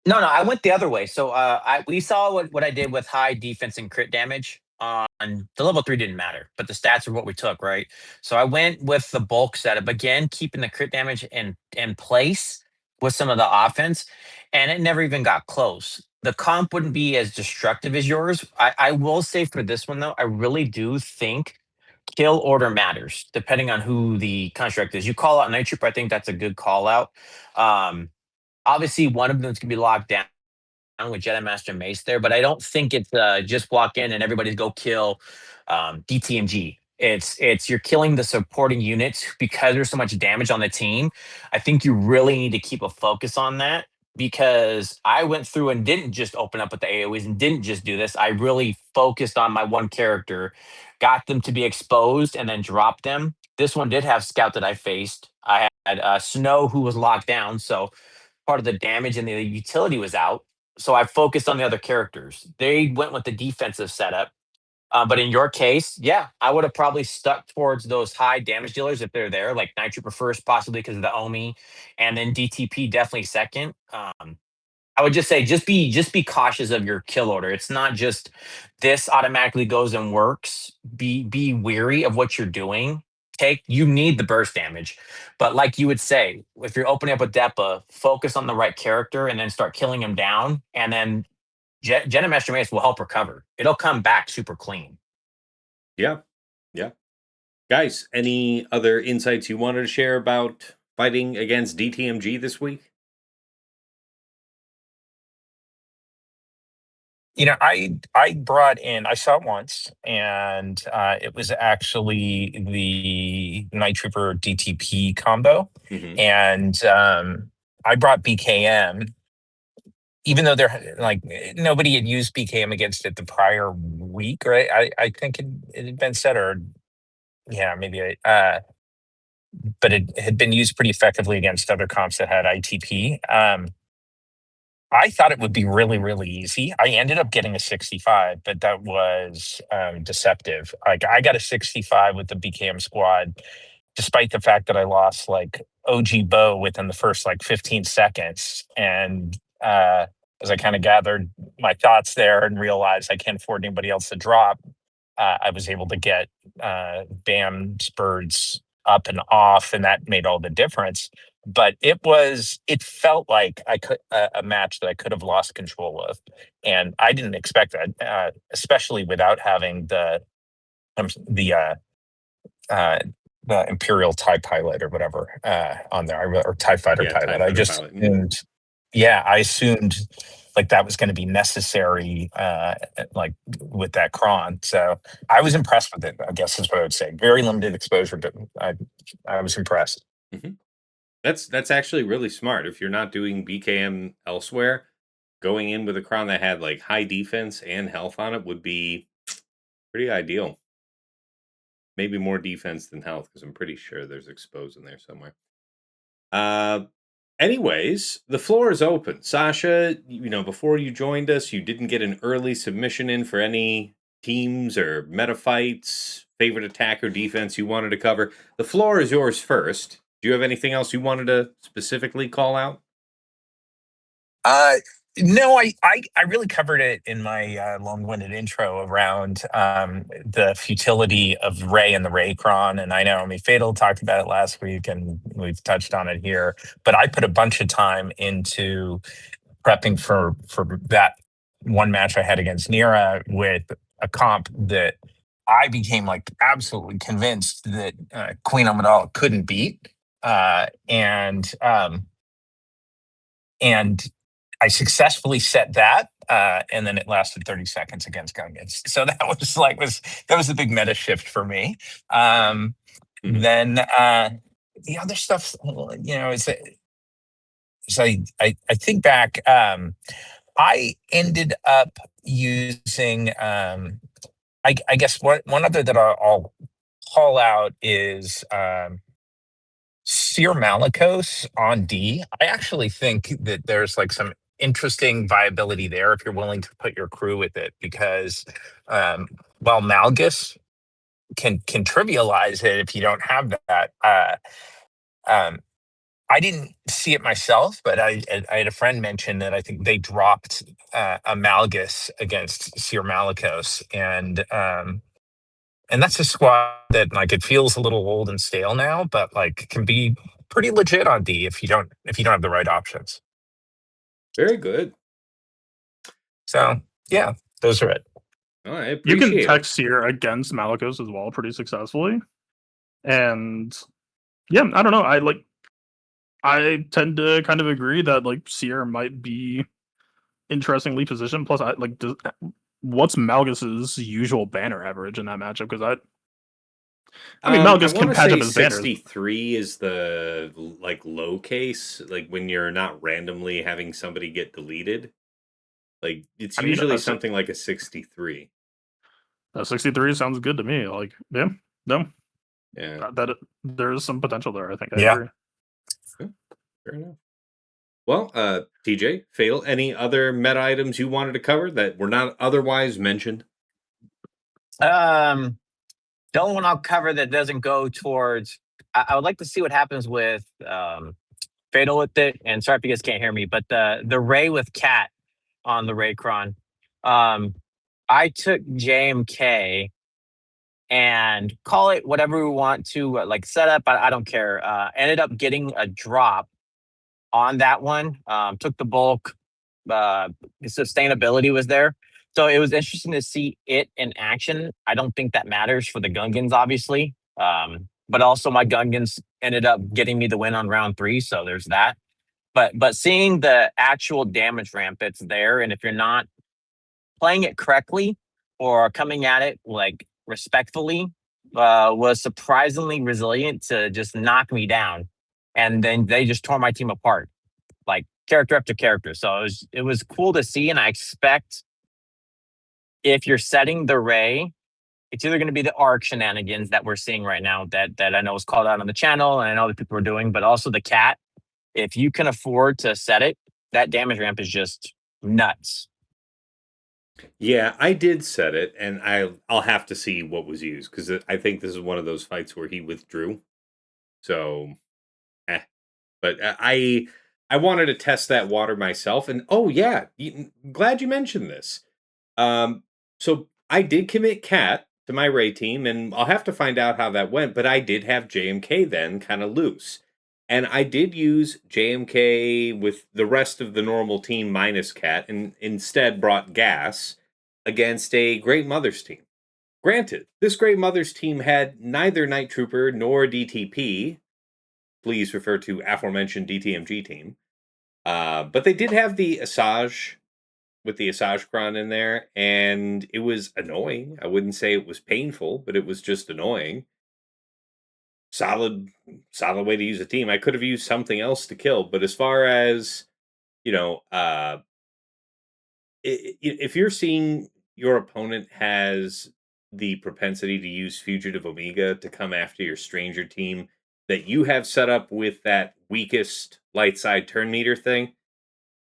No, I went the other way. So we saw what I did with high defense and crit damage on the level 3 didn't matter, but the stats are what we took, right? So I went with the bulk setup again, keeping the crit damage in place with some of the offense, and it never even got close. The comp wouldn't be as destructive as yours. I will say for this one though, I really do think kill order matters depending on who the construct is. You call out Night Trooper, I think that's a good call out. Obviously, one of them's gonna be locked down with Jedi Master Mace there, but I don't think it's just walk in and everybody go kill DTMG. It's you're killing the supporting units because there's so much damage on the team. I think you really need to keep a focus on that because I went through and didn't just open up with the AoEs and didn't just do this. I really focused on my one character, got them to be exposed, and then dropped them. This one did have Scout that I faced. I had Snow who was locked down, so part of the damage and the utility was out. So I focused on the other characters. They went with the defensive setup. But in your case, yeah, I would have probably stuck towards those high damage dealers if they're there, like Night Trooper first, possibly because of the Omi, and then DTP definitely second. I would just say just be cautious of your kill order. It's not just this automatically goes and works. Be weary of what you're doing. You need the burst damage, but like you would say, if you're opening up with Depa, focus on the right character and then start killing him down, and then Jenna Master Mace will help recover. It'll come back super clean. Yeah. Guys, any other insights you wanted to share about fighting against DTMG this week? I brought in, I saw it once, and it was actually the Night Trooper DTP combo. Mhm. And I brought BKM, even though they're like nobody had used BKM against it the prior week, right? I think it had been said, or yeah, maybe but it had been used pretty effectively against other comps that had ITP. I thought it would be really, really easy. I ended up getting a 65, but that was deceptive. Like I got a 65 with the BKM squad, despite the fact that I lost like OG Bo within the first like 15 seconds. And as I kind of gathered my thoughts there and realized I can't afford anybody else to drop, I was able to get Bam's birds up and off, and that made all the difference. But it felt like a match that I could have lost control of, and I didn't expect that, especially without having um, the uh, the Imperial TIE pilot or whatever on there, or TIE fighter pilot. TIE fighter pilot. Assumed, I assumed like that was going to be necessary, like with that Kron. So I was impressed with it, I guess is what I would say. Very limited exposure, but I was impressed. Mm-hmm. That's actually really smart. If you're not doing BKM elsewhere, going in with a Kron that had like high defense and health on it would be pretty ideal. Maybe more defense than health, because I'm pretty sure there's exposed in there somewhere. Anyways, the floor is open. Sasha, before you joined us, you didn't get an early submission in for any teams or meta fights, favorite attack or defense you wanted to cover. The floor is yours first. Do you have anything else you wanted to specifically call out? No, I really covered it in my long-winded intro around the futility of Ray and the Raycron. And I know, Fatal talked about it last week, and we've touched on it here. But I put a bunch of time into prepping for that one match I had against Nira with a comp that I became like absolutely convinced that Queen Amidala couldn't beat. And I successfully set that, and then it lasted 30 seconds against Gungans. So that was the big meta shift for me. Then the other stuff, is so I think back. I ended up using. I guess one other that I'll call out is Sear Malicos on D. I actually think that there's like some interesting viability there if you're willing to put your crew with it, because while Malgus can trivialize it if you don't have that. Um, I didn't see it myself, but I had a friend mention that I think they dropped a Malgus against Sear Malicos, and that's a squad that like it feels a little old and stale now, but like can be pretty legit on D if you don't have the right options. Very good. So yeah, those are it. Oh, I You appreciate can it. tech Seer against Malicos as well pretty successfully. And yeah, I don't know. I tend to kind of agree that like Seer might be interestingly positioned. Plus, what's Malgus's usual banner average in that matchup? Because I mean, Malgus I can want to patch say up his banners. 63 is the like low case, like when you're not randomly having somebody get deleted. Like it's usually something like a 63. 63 sounds good to me. Like, yeah, no, Yeah, that there is some potential there. I think I Yeah. agree. fair enough. Well, TJ, Fatal, any other meta items you wanted to cover that were not otherwise mentioned? The only one I'll cover that doesn't go towards. I would like to see what happens with Fatal with it. And sorry if you guys can't hear me, but the Ray with Cat on the Raycron. I took JMK and call it whatever we want to like setup. I don't care. Ended up getting a drop on that one. Took the bulk. Sustainability was there. So it was interesting to see it in action. I don't think that matters for the Gungans, obviously. But also my Gungans ended up getting me the win on round 3. So there's that. But seeing the actual damage ramp, it's there. And if you're not playing it correctly or coming at it like respectfully, was surprisingly resilient to just knock me down. And then they just tore my team apart, like character after character. So it was cool to see. And I expect if you're setting the Ray, it's either going to be the arc shenanigans that we're seeing right now that I know is called out on the channel and I know that people are doing, but also the Cat. If you can afford to set it, that damage ramp is just nuts. Yeah, I did set it, and I'll have to see what was used because I think this is one of those fights where he withdrew. So, but I wanted to test that water myself, and oh yeah, glad you mentioned this. So I did commit Cat to my Ray team, and I'll have to find out how that went. But I did have JMK then kind of loose. And I did use JMK with the rest of the normal team minus Cat, and instead brought Gas against a Great Mothers team. Granted, this Great Mothers team had neither Night Trooper nor DTP. Please refer to aforementioned DTMG team. But they did have the Asajj with the Asajj Kron in there, and it was annoying. I wouldn't say it was painful, but it was just annoying. Solid way to use a team. I could have used something else to kill, but as far as if you're seeing your opponent has the propensity to use Fugitive Omega to come after your Stranger team that you have set up with that weakest light side turn meter thing,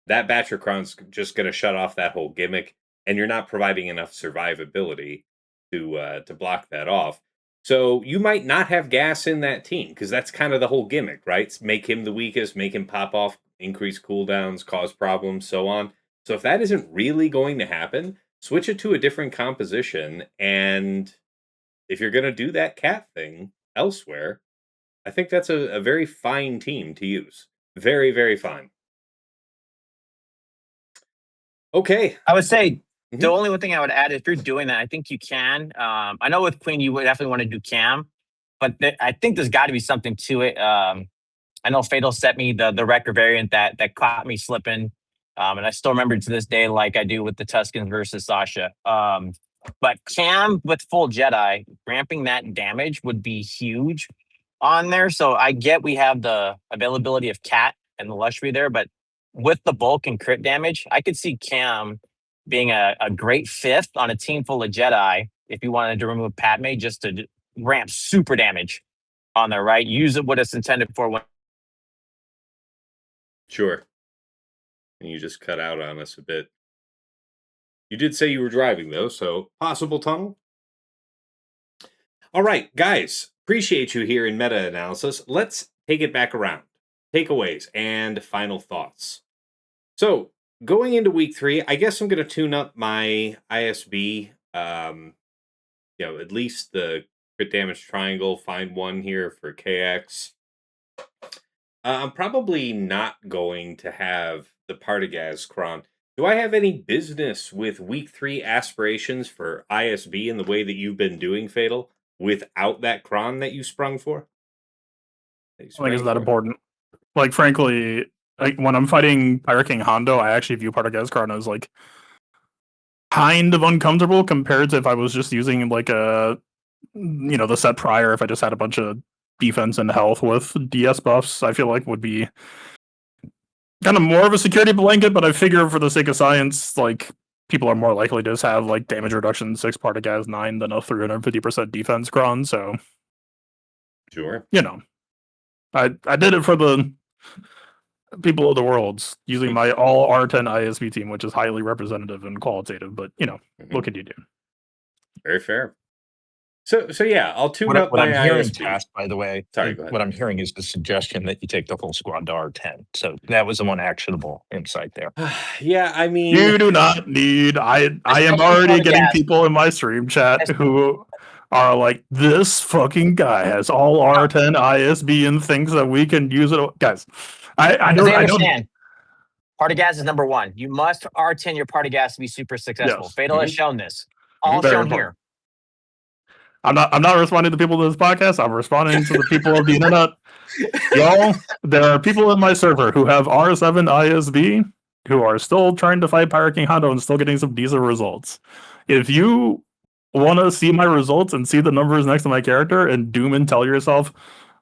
that Batracron's just going to shut off that whole gimmick, and you're not providing enough survivability to block that off. So you might not have Gas in that team because that's kind of the whole gimmick, right? Make him the weakest, make him pop off, increase cooldowns, cause problems, so on. So if that isn't really going to happen, switch it to a different composition. And if you're going to do that Cat thing elsewhere, I think that's a very fine team to use. Very, very fine. Okay. I would say the only one thing I would add, if you're doing that, I think you can. I know with Queen, you would definitely want to do Cam, but I think there's got to be something to it. I know Fatal set me the record variant that caught me slipping. And I still remember to this day, like I do with the Tuscans versus Sasha. But Cam with full Jedi, ramping that damage would be huge. on there. So I get we have the availability of Cat and the Lushby there, but with the bulk and crit damage, I could see Cam being a great fifth on a team full of Jedi if you wanted to remove Padme just to ramp super damage on there, right? Use it what it's intended for. When Sure. And you just cut out on us a bit. You did say you were driving, though, so possible tunnel? All right, guys, appreciate you here in meta-analysis. Let's take it back around. Takeaways and final thoughts. So, going into week 3, I guess I'm going to tune up my ISB. At least the crit damage triangle, find one here for KX. I'm probably not going to have the Partagas Kron. Do I have any business with week 3 aspirations for ISB in the way that you've been doing, Fatal, without that Kron that you sprung for? I think it's that important. Like, frankly, when I'm fighting Pirate King Hondo, I actually view Partagas Kron as like kind of uncomfortable compared to if I was just using like the set prior. If I just had a bunch of defense and health with DS buffs, I feel like would be kind of more of a security blanket. But I figure for the sake of science, like people are more likely to just have like damage reduction 6 Partagas 9 than a 350% defense Kron. So sure, I did it for the people of the worlds using my all R10 ISB team, which is highly representative and qualitative. But what can you do? Very fair. So yeah, I'll tune up what my I'm hearing, ISB. Task, by the way. Sorry, go ahead. What I'm hearing is the suggestion that you take the whole squad to R10. So that was the one actionable insight there. Yeah, I mean, you do not need. I am already getting people in my stream chat who are like, this fucking guy has all R10 ISB and thinks that we can use it. Guys, I don't understand. Partagas is number 1. You must R10 your Partagas to be super successful. Yes. Fatal has shown this. All shown here. I'm not responding to people in this podcast. I'm responding to the people of the internet. Y'all, there are people in my server who have R7 ISB who are still trying to fight Pirate King Hondo and still getting some decent results. If you want to see my results and see the numbers next to my character and doom and tell yourself,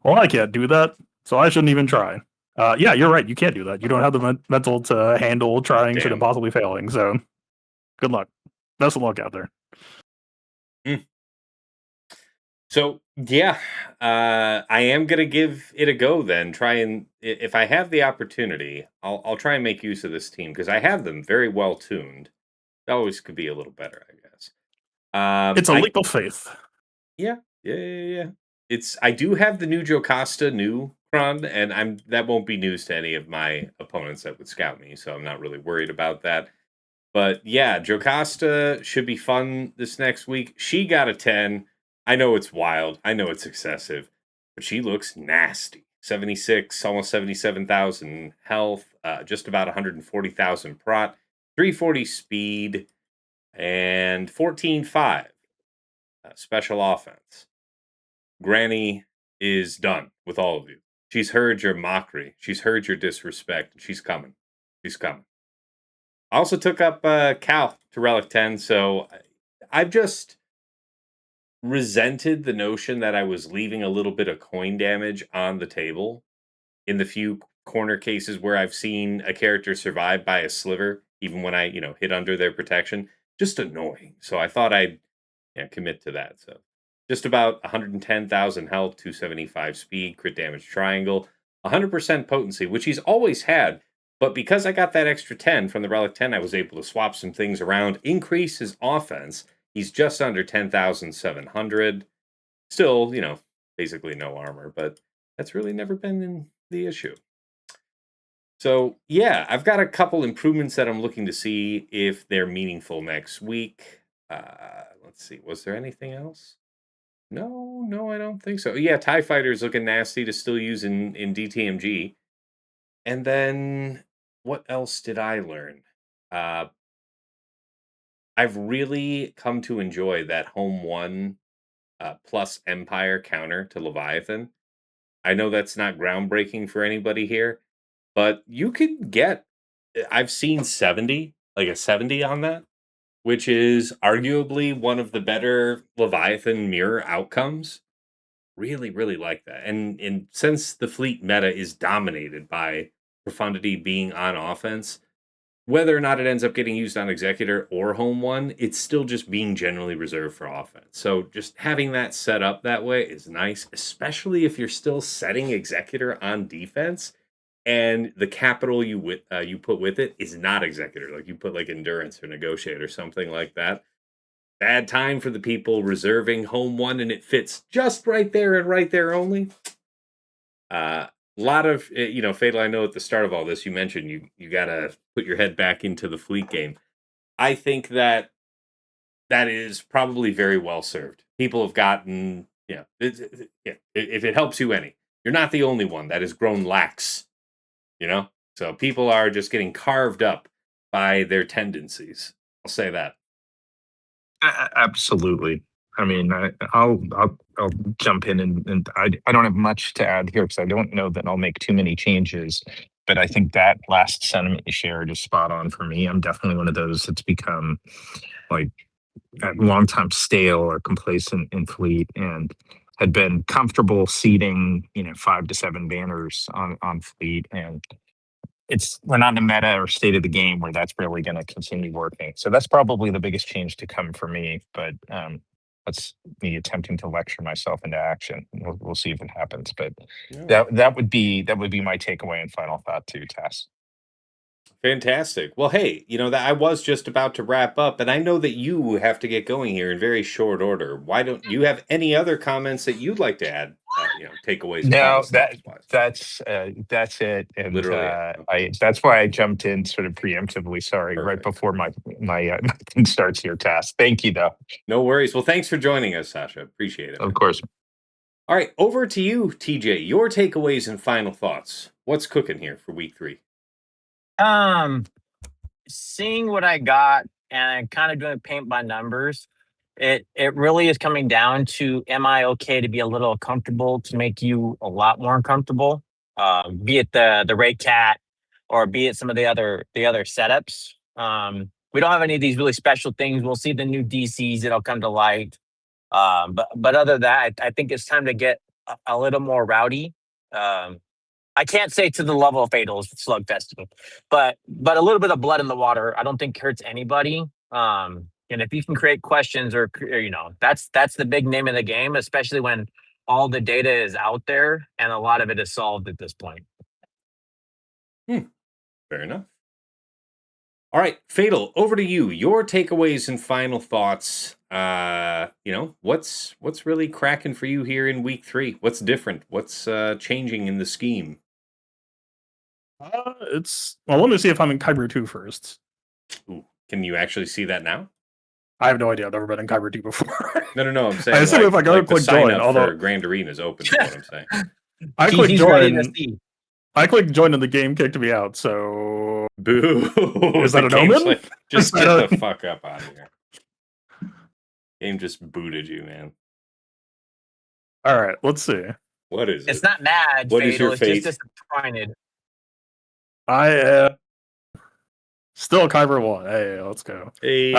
well, I can't do that, so I shouldn't even try. Yeah, you're right. You can't do that. You don't have the mental to handle trying shit and possibly failing. So good luck. Best of luck out there. So yeah, I am gonna give it a go then. Try and if I have the opportunity, I'll try and make use of this team because I have them very well tuned. That always could be a little better, I guess. It's a leap of faith. Yeah. I do have the new Jocasta new Kron, and that won't be news to any of my opponents that would scout me, so I'm not really worried about that. But yeah, Jocasta should be fun this next week. She got a 10. I know it's wild. I know it's excessive, but she looks nasty. 76, almost 77,000 health, just about 140,000 prot, 340 speed, and 14.5 special offense. Granny is done with all of you. She's heard your mockery. She's heard your disrespect. She's coming. She's coming. I also took up Cal to Relic 10, so I've just resented the notion that I was leaving a little bit of coin damage on the table in the few corner cases where I've seen a character survive by a sliver, even when I, hit under their protection. Just annoying. So I thought I'd commit to that. So just about 110,000 health, 275 speed, crit damage triangle, 100% potency, which he's always had. But because I got that extra 10 from the Relic 10, I was able to swap some things around, increase his offense. He's just under 10,700. Still, basically no armor, but that's really never been the issue. So, yeah, I've got a couple improvements that I'm looking to see if they're meaningful next week. Let's see. Was there anything else? No, I don't think so. Yeah, TIE Fighter's looking nasty to still use in DTMG. And then what else did I learn? I've really come to enjoy that Home 1 plus Empire counter to Leviathan. I know that's not groundbreaking for anybody here, but you could get, I've seen 70, like a 70 on that, which is arguably one of the better Leviathan mirror outcomes. Really, really like that. And since the fleet meta is dominated by Profundity being on offense, whether or not it ends up getting used on Executor or Home One, it's still just being generally reserved for offense. So just having that set up that way is nice, especially if you're still setting Executor on defense and the capital you put with it is not Executor. Like you put like Endurance or Negotiate or something like that. Bad time for the people reserving Home One, and it fits just right there and right there only. A lot of Fatal. I know at the start of all this, you mentioned you gotta put your head back into the fleet game. I think that is probably very well served. People have gotten if it helps you any, you're not the only one that has grown lax. So people are just getting carved up by their tendencies. I'll say that. Absolutely. I mean, I'll jump in and I don't have much to add here because I don't know that I'll make too many changes. But I think that last sentiment you shared is spot on for me. I'm definitely one of those that's become like a long time stale or complacent in fleet and had been comfortable seating 5 to 7 banners on fleet, and we're not in a meta or state of the game where that's really going to continue working. So that's probably the biggest change to come for me. But that's me attempting to lecture myself into action. We'll see if it happens. But Yeah. that would be my takeaway and final thought too, Tess. Fantastic. Well, hey, that I was just about to wrap up, and I know that you have to get going here in very short order. Why don't you have any other comments that you'd like to add? Takeaways and final No, thoughts. that's it, and Literally, okay. that's why I jumped in sort of preemptively. Sorry, right Perfect. before my thing starts here, Task. Thank you, though. No worries. Well, thanks for joining us, Sasha. Appreciate it. Of course. All right, over to you, TJ. Your takeaways and final thoughts. What's cooking here for week 3? Seeing what I got and kind of doing paint by numbers, it really is coming down to, am I okay to be a little uncomfortable to make you a lot more uncomfortable? Be it the Ray Cat or be it some of the other setups. We don't have any of these really special things. We'll see the new DCs that'll come to light. But other than that, I think it's time to get a little more rowdy. I can't say to the level of Fatal's Slugfest, but a little bit of blood in the water, I don't think hurts anybody. And if you can create questions or that's the big name of the game, especially when all the data is out there and a lot of it is solved at this point. Fair enough. All right, Fatal, over to you. Your takeaways and final thoughts. What's really cracking for you here in week 3? What's different? What's changing in the scheme? Let me see if I'm in Kyber 2 first. Ooh, can you actually see that now? I have no idea. I've never been in Kyber 2 before. No. I'm saying I assume if I go click join, although Grand Arena is open, is what I'm saying. I clicked join. I clicked join and the game kicked me out. So boo! Is that an omen? Like, just get the fuck up out of here. Game just booted you, man. All right, let's see. What is it? It's not mad. What is your fate? It's just disappointed. I am still Kyber 1. Hey, let's go. Hey.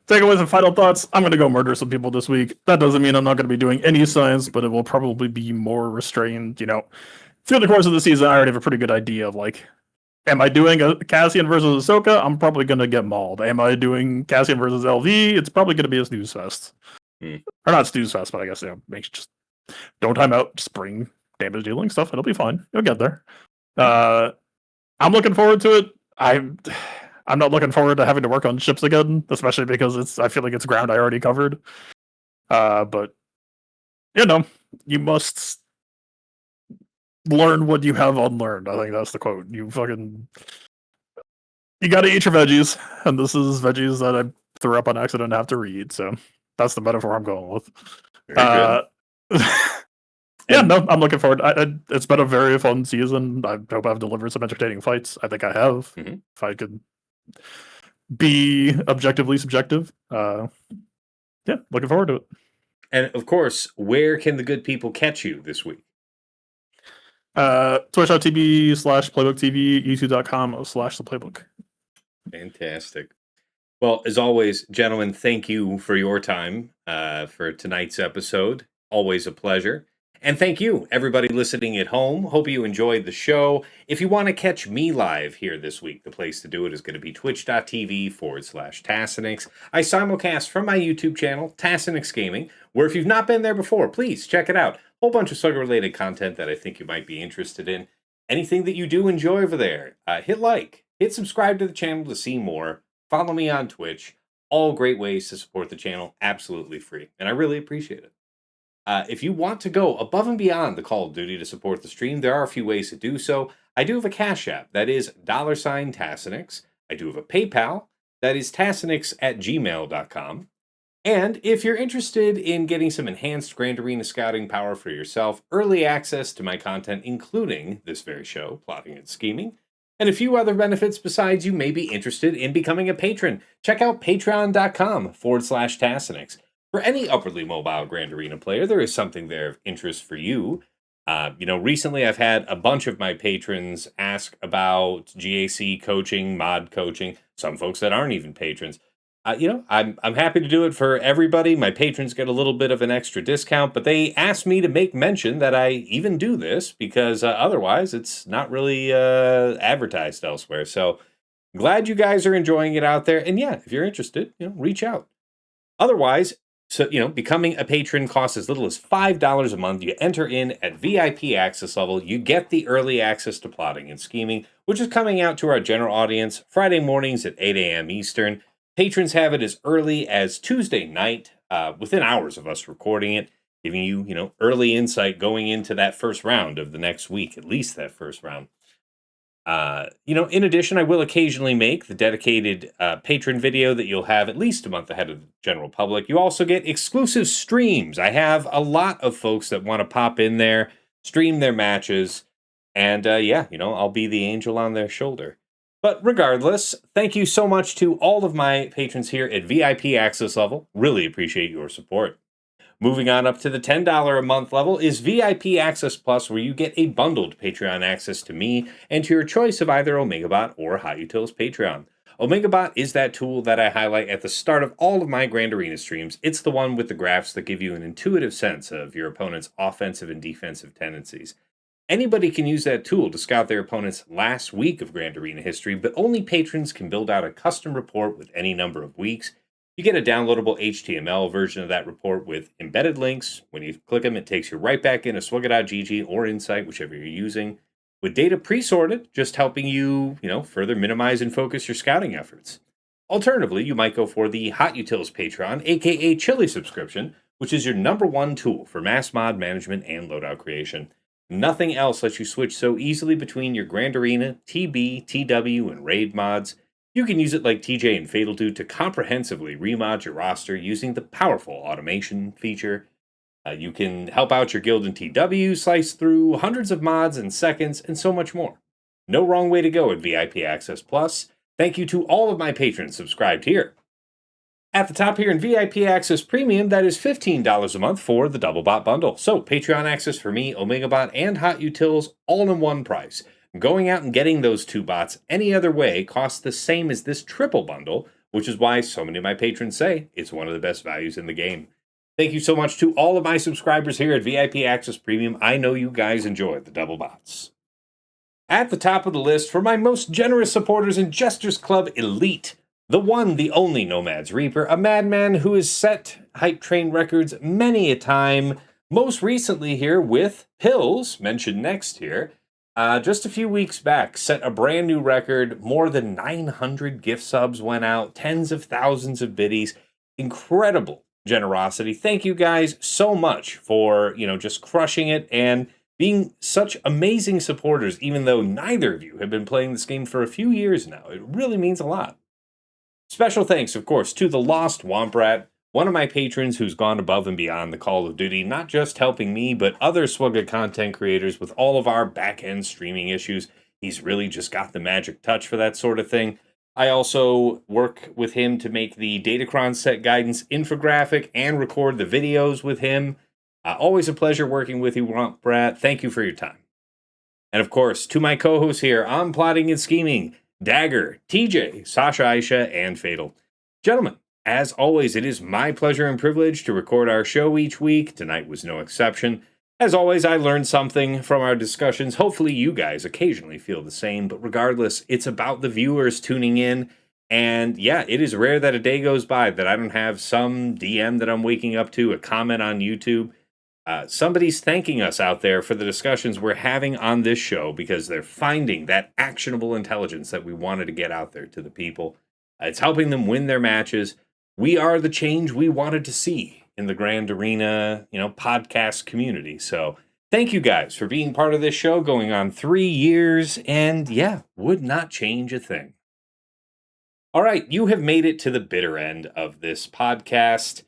Takeaways and final thoughts. I'm going to go murder some people this week. That doesn't mean I'm not going to be doing any science, but it will probably be more restrained. Through the course of the season, I already have a pretty good idea of am I doing a Cassian versus Ahsoka? I'm probably going to get mauled. Am I doing Cassian versus LV? It's probably going to be a snooze fest. Or not snooze fest, but I guess just don't time out, just bring damage dealing stuff. It'll be fine. You'll get there. I'm looking forward to it. I'm not looking forward to having to work on ships again, especially because I feel like it's ground I already covered. But you must learn what you have unlearned. I think that's the quote. You gotta eat your veggies, and this is veggies that I threw up on accident and have to read. So that's the metaphor I'm going with. Very good. I'm looking forward. It's been a very fun season. I hope I've delivered some entertaining fights. I think I have. Mm-hmm. If I could be objectively subjective. Looking forward to it. And of course, where can the good people catch you this week? Twitch.tv/PlaybookTV, YouTube.com/ThePlaybook. Fantastic. Well, as always, gentlemen, thank you for your time for tonight's episode. Always a pleasure. And thank you, everybody listening at home. Hope you enjoyed the show. If you want to catch me live here this week, the place to do it is going to be twitch.tv/Tassenix. I simulcast from my YouTube channel, Tassenix Gaming, where if you've not been there before, please check it out. Whole bunch of Slugger-related content that I think you might be interested in. Anything that you do enjoy over there, hit like, hit subscribe to the channel to see more, follow me on Twitch. All great ways to support the channel, absolutely free. And I really appreciate it. If you want to go above and beyond the Call of Duty to support the stream, there are a few ways to do so. I do have a Cash App, that is $Tassenix. I do have a PayPal, that is tassenix@gmail.com. And if you're interested in getting some enhanced Grand Arena scouting power for yourself, early access to my content, including this very show, Plotting and Scheming, and a few other benefits besides, you may be interested in becoming a patron. Check out patreon.com/Tassenix. For any upwardly mobile Grand Arena player, there is something there of interest for you. Recently I've had a bunch of my patrons ask about GAC coaching, mod coaching, some folks that aren't even patrons. I'm happy to do it for everybody. My patrons get a little bit of an extra discount, but they asked me to make mention that I even do this because otherwise it's not really advertised elsewhere. So glad you guys are enjoying it out there. And yeah, if you're interested, reach out. Otherwise, becoming a patron costs as little as $5 a month. You enter in at VIP access level. You get the early access to Plotting and Scheming, which is coming out to our general audience Friday mornings at 8 a.m. Eastern. Patrons have it as early as Tuesday night, within hours of us recording it, giving you, early insight going into that first round of the next week, at least that first round. In addition, I will occasionally make the dedicated patron video that you'll have at least a month ahead of the general public. You also get exclusive streams. I have a lot of folks that want to pop in there, stream their matches, and I'll be the angel on their shoulder. But regardless, thank you so much to all of my patrons here at VIP access level. Really appreciate your support. Moving on up to the $10 a month level is VIP Access Plus, where you get a bundled Patreon access to me and to your choice of either OmegaBot or Hot Utils Patreon. OmegaBot is that tool that I highlight at the start of all of my Grand Arena streams. It's the one with the graphs that give you an intuitive sense of your opponent's offensive and defensive tendencies. Anybody can use that tool to scout their opponent's last week of Grand Arena history, but only patrons can build out a custom report with any number of weeks. You get a downloadable HTML version of that report with embedded links. When you click them, it takes you right back into Swugga.gg or Insight, whichever you're using, with data pre-sorted, just helping you, further minimize and focus your scouting efforts. Alternatively, you might go for the Hot Utils Patreon, aka Chili subscription, which is your number one tool for mass mod management and loadout creation. Nothing else lets you switch so easily between your Grand Arena, TB, TW, and Raid mods. You can use it like TJ and Fatal do to comprehensively remod your roster using the powerful automation feature. You can help out your guild in TW, slice through hundreds of mods in seconds, and so much more. No wrong way to go at VIP Access Plus. Thank you to all of my patrons subscribed here. At the top here in VIP Access Premium, that is $15 a month for the Double Bot Bundle. So Patreon access for me, OmegaBot, and Hot Utils all in one price. Going out and getting those two bots any other way costs the same as this triple bundle, which is why so many of my patrons say it's one of the best values in the game. Thank you so much to all of my subscribers here at VIP Access Premium. I know you guys enjoy the double bots. At the top of the list for my most generous supporters in Jester's Club Elite, the one, the only Nomad's Reaper, a madman who has set hype train records many a time, most recently here with Pills, mentioned next here. Just a few weeks back, set a brand new record. More than 900 gift subs went out, tens of thousands of biddies. Incredible generosity. Thank you guys so much for, just crushing it and being such amazing supporters, even though neither of you have been playing this game for a few years now. It really means a lot. Special thanks, of course, to the Lost Womprat, one of my patrons who's gone above and beyond the Call of Duty, not just helping me, but other Swugga content creators with all of our back-end streaming issues. He's really just got the magic touch for that sort of thing. I also work with him to make the Datacron set guidance infographic and record the videos with him. Always a pleasure working with you, Womprat. Thank you for your time. And of course, to my co-hosts here on Plotting and Scheming, Dagger, TJ, Sasha Aisha, and Fatal. Gentlemen, As always, it is my pleasure and privilege to record our show each week. Tonight was no exception. As always, I learned something from our discussions. Hopefully, you guys occasionally feel the same, but regardless, it's about the viewers tuning in. And yeah, it is rare that a day goes by that I don't have some DM that I'm waking up to, a comment on YouTube. Somebody's thanking us out there for the discussions we're having on this show because they're finding that actionable intelligence that we wanted to get out there to the people. It's helping them win their matches. We are the change we wanted to see in the Grand Arena, podcast community. So thank you guys for being part of this show going on 3 years, and yeah, would not change a thing. All right, you have made it to the bitter end of this podcast.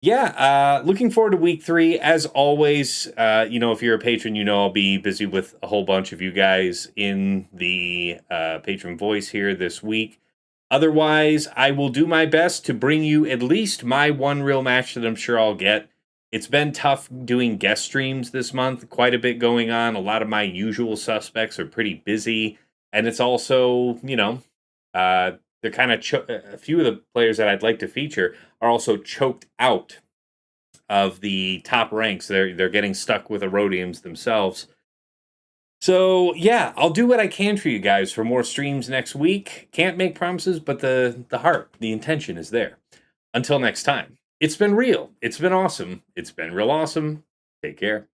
Yeah, looking forward to week 3. As always, if you're a patron, I'll be busy with a whole bunch of you guys in the patron voice here this week. Otherwise, I will do my best to bring you at least my one real match that I'm sure I'll get. It's been tough doing guest streams this month, quite a bit going on. A lot of my usual suspects are pretty busy. And it's also, they're kind of a few of the players that I'd like to feature are also choked out of the top ranks. They're getting stuck with Erodiums themselves. So yeah, I'll do what I can for you guys for more streams next week. Can't make promises, but the heart, the intention is there. Until next time, it's been real. It's been awesome. It's been real awesome. Take care.